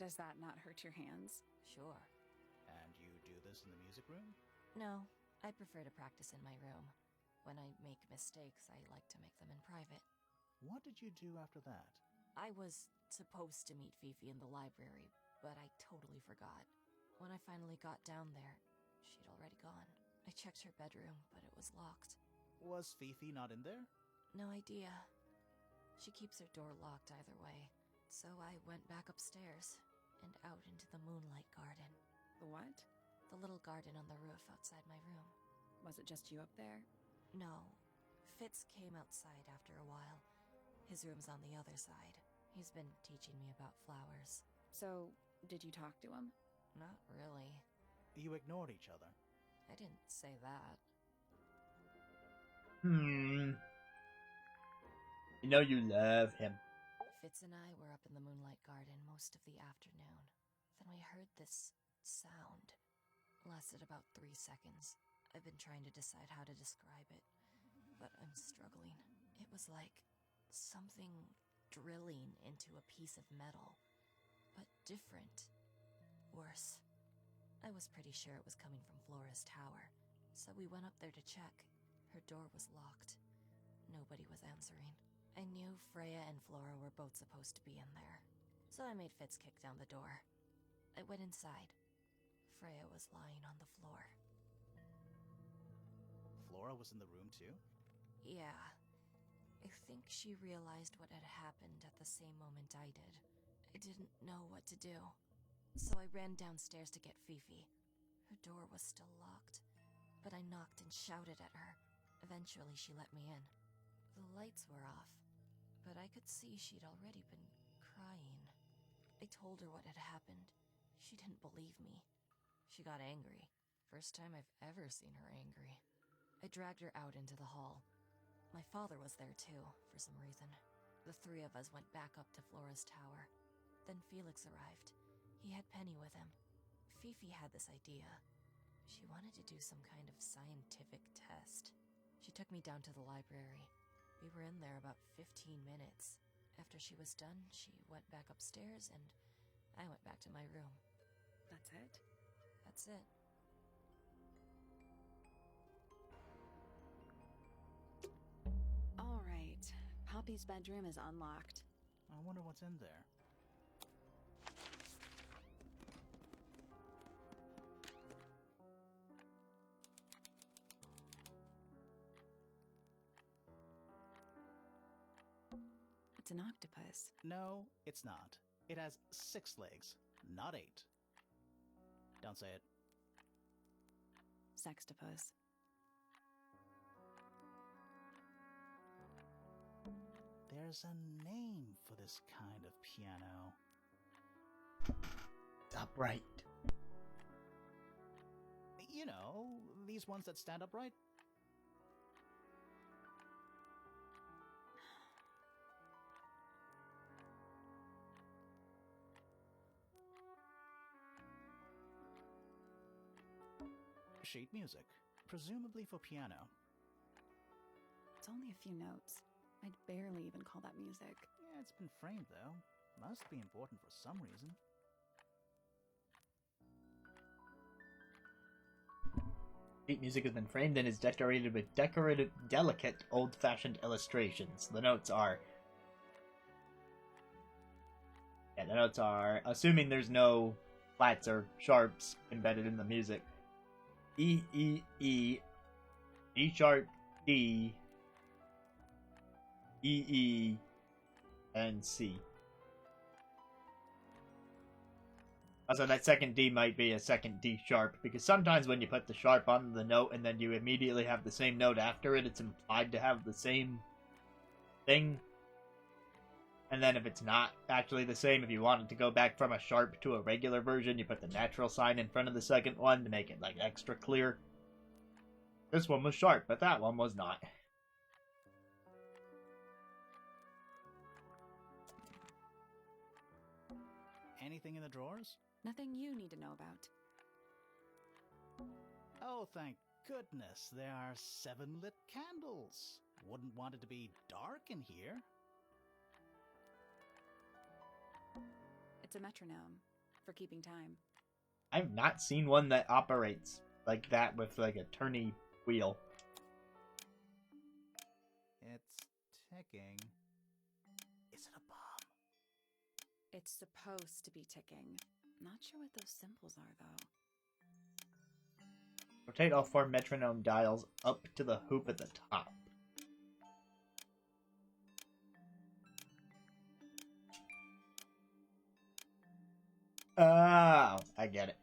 Does that not hurt your hands? Sure. And you do this in the music room? No, I prefer to practice in my room. When I make mistakes, I like to make them in private. What did you do after that? I was supposed to meet Fifi in the library, but I totally forgot. When I finally got down there, she'd already gone. I checked her bedroom, but it was locked. Was Fifi not in there? No idea. She keeps her door locked either way. So I went back upstairs and out into the moonlight garden. The what? The little garden on the roof outside my room. Was it just you up there? No, Fitz came outside after a while. His room's on the other side. He's been teaching me about flowers. So, did you talk to him? Not really. You ignored each other. I didn't say that. You know you love him. Fitz and I were up in the moonlight garden most of the afternoon. Then we heard this sound. Lasted about 3 seconds. I've been trying to decide how to describe it, but I'm struggling. It was like something drilling into a piece of metal, but different. Worse. I was pretty sure it was coming from Flora's tower, so we went up there to check. Her door was locked. Nobody was answering. I knew Freya and Flora were both supposed to be in there, so I made Fitz kick down the door. I went inside. Freya was lying on the floor. Flora was in the room too? Yeah. I think she realized what had happened at the same moment I did. I didn't know what to do, so I ran downstairs to get Fifi. Her door was still locked, but I knocked and shouted at her. Eventually, she let me in. The lights were off, but I could see she'd already been crying. I told her what had happened. She didn't believe me. She got angry. First time I've ever seen her angry. I dragged her out into the hall. My father was there too, for some reason. The 3 of us went back up to Flora's tower. Then Felix arrived. He had Penny with him. Fifi had this idea. She wanted to do some kind of scientific test. She took me down to the library. We were in there about 15 minutes. After she was done, she went back upstairs and I went back to my room. That's it? That's it. All right. Poppy's bedroom is unlocked. I wonder what's in there. It's an octopus. No, it's not. It has 6 legs, not 8. Don't say it. Sextopus. There's a name for this kind of piano. Upright. You know, these ones that stand upright. Sheet music, presumably for piano. It's only a few notes. I'd barely even call that music. Yeah, it's been framed though. Must be important for some reason. Sheet music has been framed and is decorated with delicate, old-fashioned illustrations. The notes are, assuming there's no flats or sharps embedded in the music. E, E, E, E sharp, D, E, E, and C. Also, that second D might be a second D sharp, because sometimes when you put the sharp on the note and then you immediately have the same note after it, it's implied to have the same thing. And then if it's not actually the same, if you want it to go back from a sharp to a regular version, you put the natural sign in front of the second one to make it, like, extra clear. This one was sharp, but that one was not. Anything in the drawers? Nothing you need to know about. Oh, thank goodness, there are 7 lit candles. Wouldn't want it to be dark in here. It's a metronome for keeping time. I've not seen one that operates like that with, like, a turny wheel. It's ticking. Is it a bomb? It's supposed to be ticking. Not sure what those symbols are, though. Rotate all 4 metronome dials up to the hoop at the top. Oh, I get it.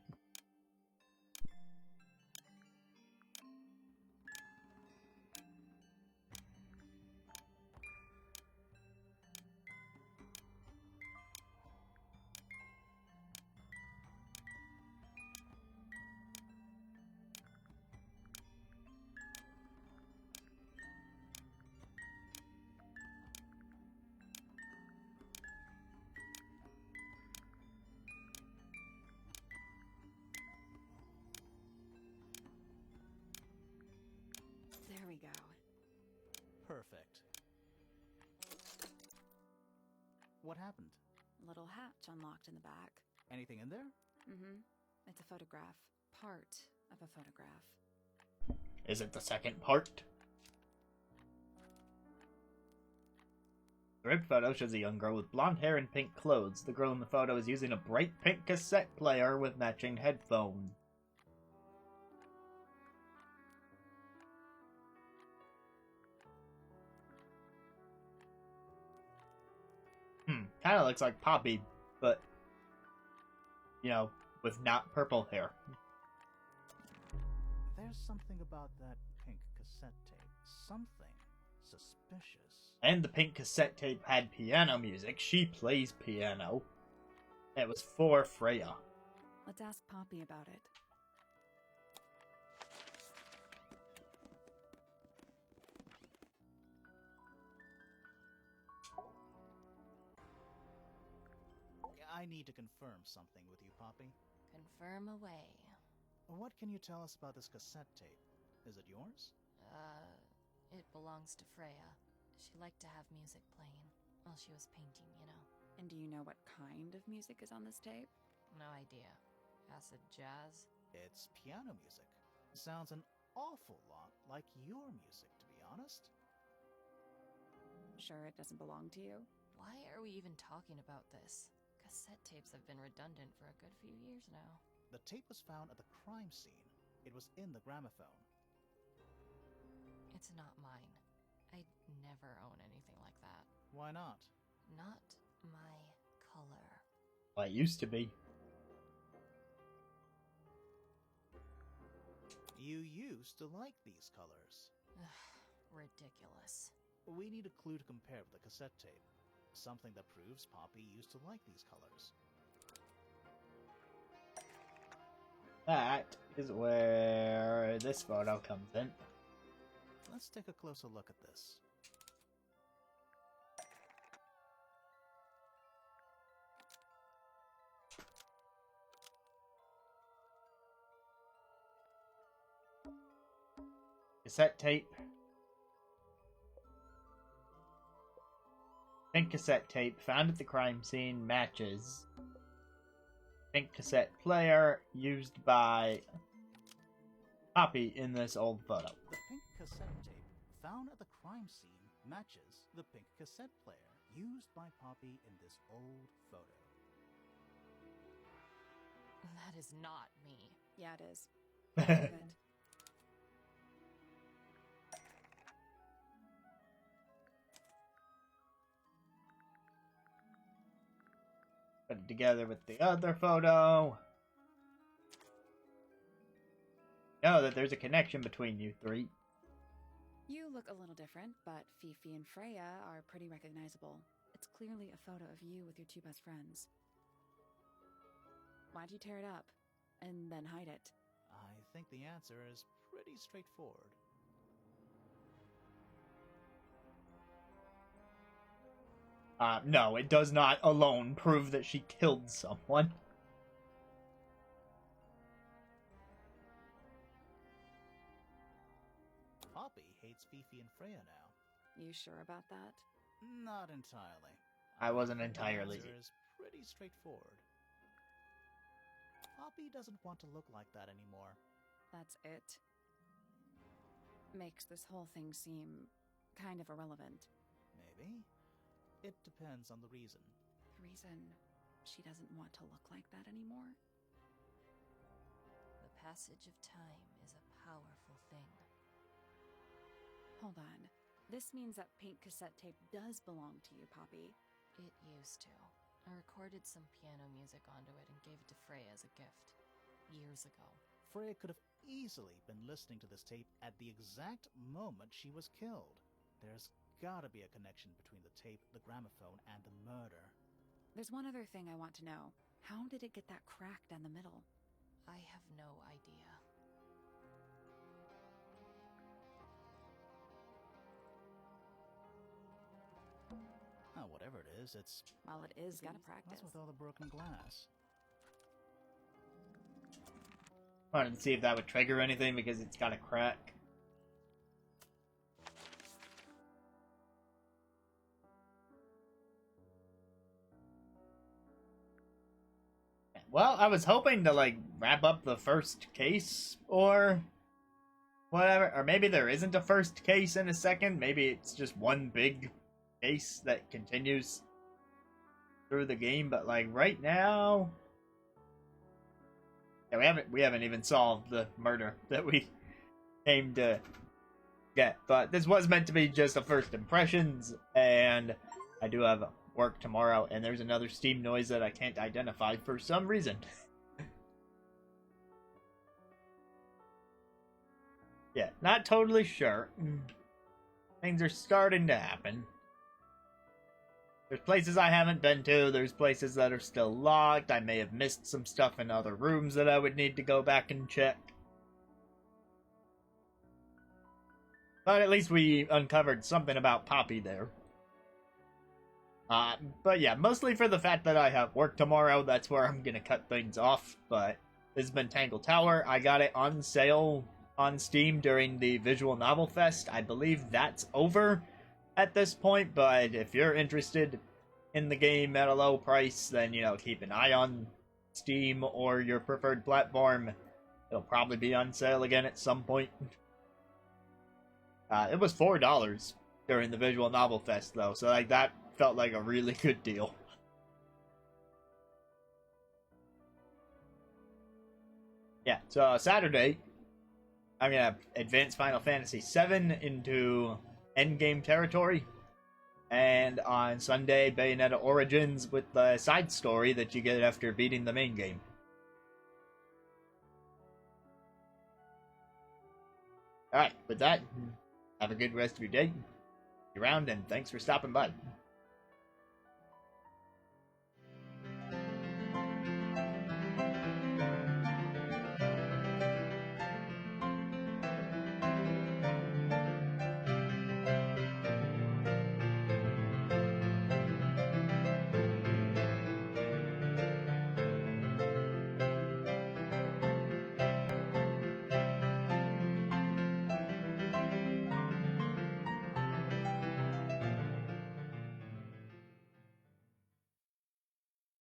Perfect. What happened? Little hatch unlocked in the back. Anything in there? Mm-hmm. It's a photograph. Part of a photograph. Is it the second part? The ripped photo shows a young girl with blonde hair and pink clothes. The girl in the photo is using a bright pink cassette player with matching headphones. Kinda looks like Poppy, but, you know, with not purple hair. There's something about that pink cassette tape. Something suspicious. And the pink cassette tape had piano music. She plays piano. It was for Freya. Let's ask Poppy about it. I need to confirm something with you, Poppy. Confirm away. What can you tell us about this cassette tape? Is it yours? It belongs to Freya. She liked to have music playing while she was painting, you know. And do you know what kind of music is on this tape? No idea. Acid jazz? It's piano music. Sounds an awful lot like your music, to be honest. Sure it doesn't belong to you? Why are we even talking about this? Cassette tapes have been redundant for a good few years now. The tape was found at the crime scene. It was in the gramophone. It's not mine. I'd never own anything like that. Why not? Not my color. Well, it used to be. You used to like these colors. Ridiculous. We need a clue to compare with the cassette tape. Something that proves Poppy used to like these colors. That is where this photo comes in. Let's take a closer look at this. Cassette tape. Pink cassette tape found at the crime scene matches. Pink cassette player used by Poppy in this old photo. The pink cassette tape found at the crime scene matches the pink cassette player used by Poppy in this old photo. That is not me. Yeah, it is. Prove it. Put it together with the other photo. Know that there's a connection between you three. You look a little different, but Fifi and Freya are pretty recognizable. It's clearly a photo of you with your two best friends. Why'd you tear it up and then hide it? I think the answer is pretty straightforward. No, it does not alone prove that she killed someone. Poppy hates Fifi and Freya now. You sure about that? Not entirely. I wasn't think the entirely. answer is pretty straightforward. Poppy doesn't want to look like that anymore. That's it? Makes this whole thing seem kind of irrelevant. Maybe. It depends on the reason. The reason she doesn't want to look like that anymore? The passage of time is a powerful thing. Hold on. This means that pink cassette tape does belong to you, Poppy. It used to. I recorded some piano music onto it and gave it to Freya as a gift. Years ago. Freya could have easily been listening to this tape at the exact moment she was killed. There's gotta be a connection between the tape, the gramophone, and the murder. There's one other thing I want to know. How did it get that crack down the middle? I have no idea. Whatever it is, it's... Well, it is gotta practice. What's with all the broken glass? Wanted to see if that would trigger anything because it's got a crack. Well, I was hoping to, like, wrap up the first case, or whatever. Or maybe there isn't a first case in a second. Maybe it's just one big case that continues through the game. But, like, right now... Yeah, we haven't even solved the murder that we came to get. But this was meant to be just a first impressions, and I do have work tomorrow, and there's another Steam noise that I can't identify for some reason. Yeah, not totally sure. Things are starting to happen. There's places I haven't been to, there's places that are still locked, I may have missed some stuff in other rooms that I would need to go back and check. But at least we uncovered something about Poppy there. But yeah, mostly for the fact that I have work tomorrow, that's where I'm gonna cut things off. But this has been Tangle Tower. I got it on sale on Steam during the Visual Novel Fest. I believe that's over at this point, but if you're interested in the game at a low price, then, you know, keep an eye on Steam or your preferred platform. It'll probably be on sale again at some point. It was $4 during the Visual Novel Fest, though, so like that felt like a really good deal. Yeah, so Saturday, I'm gonna advance Final Fantasy VII into endgame territory, and on Sunday, Bayonetta Origins with the side story that you get after beating the main game. Alright, with that, have a good rest of your day. You're around, and thanks for stopping by.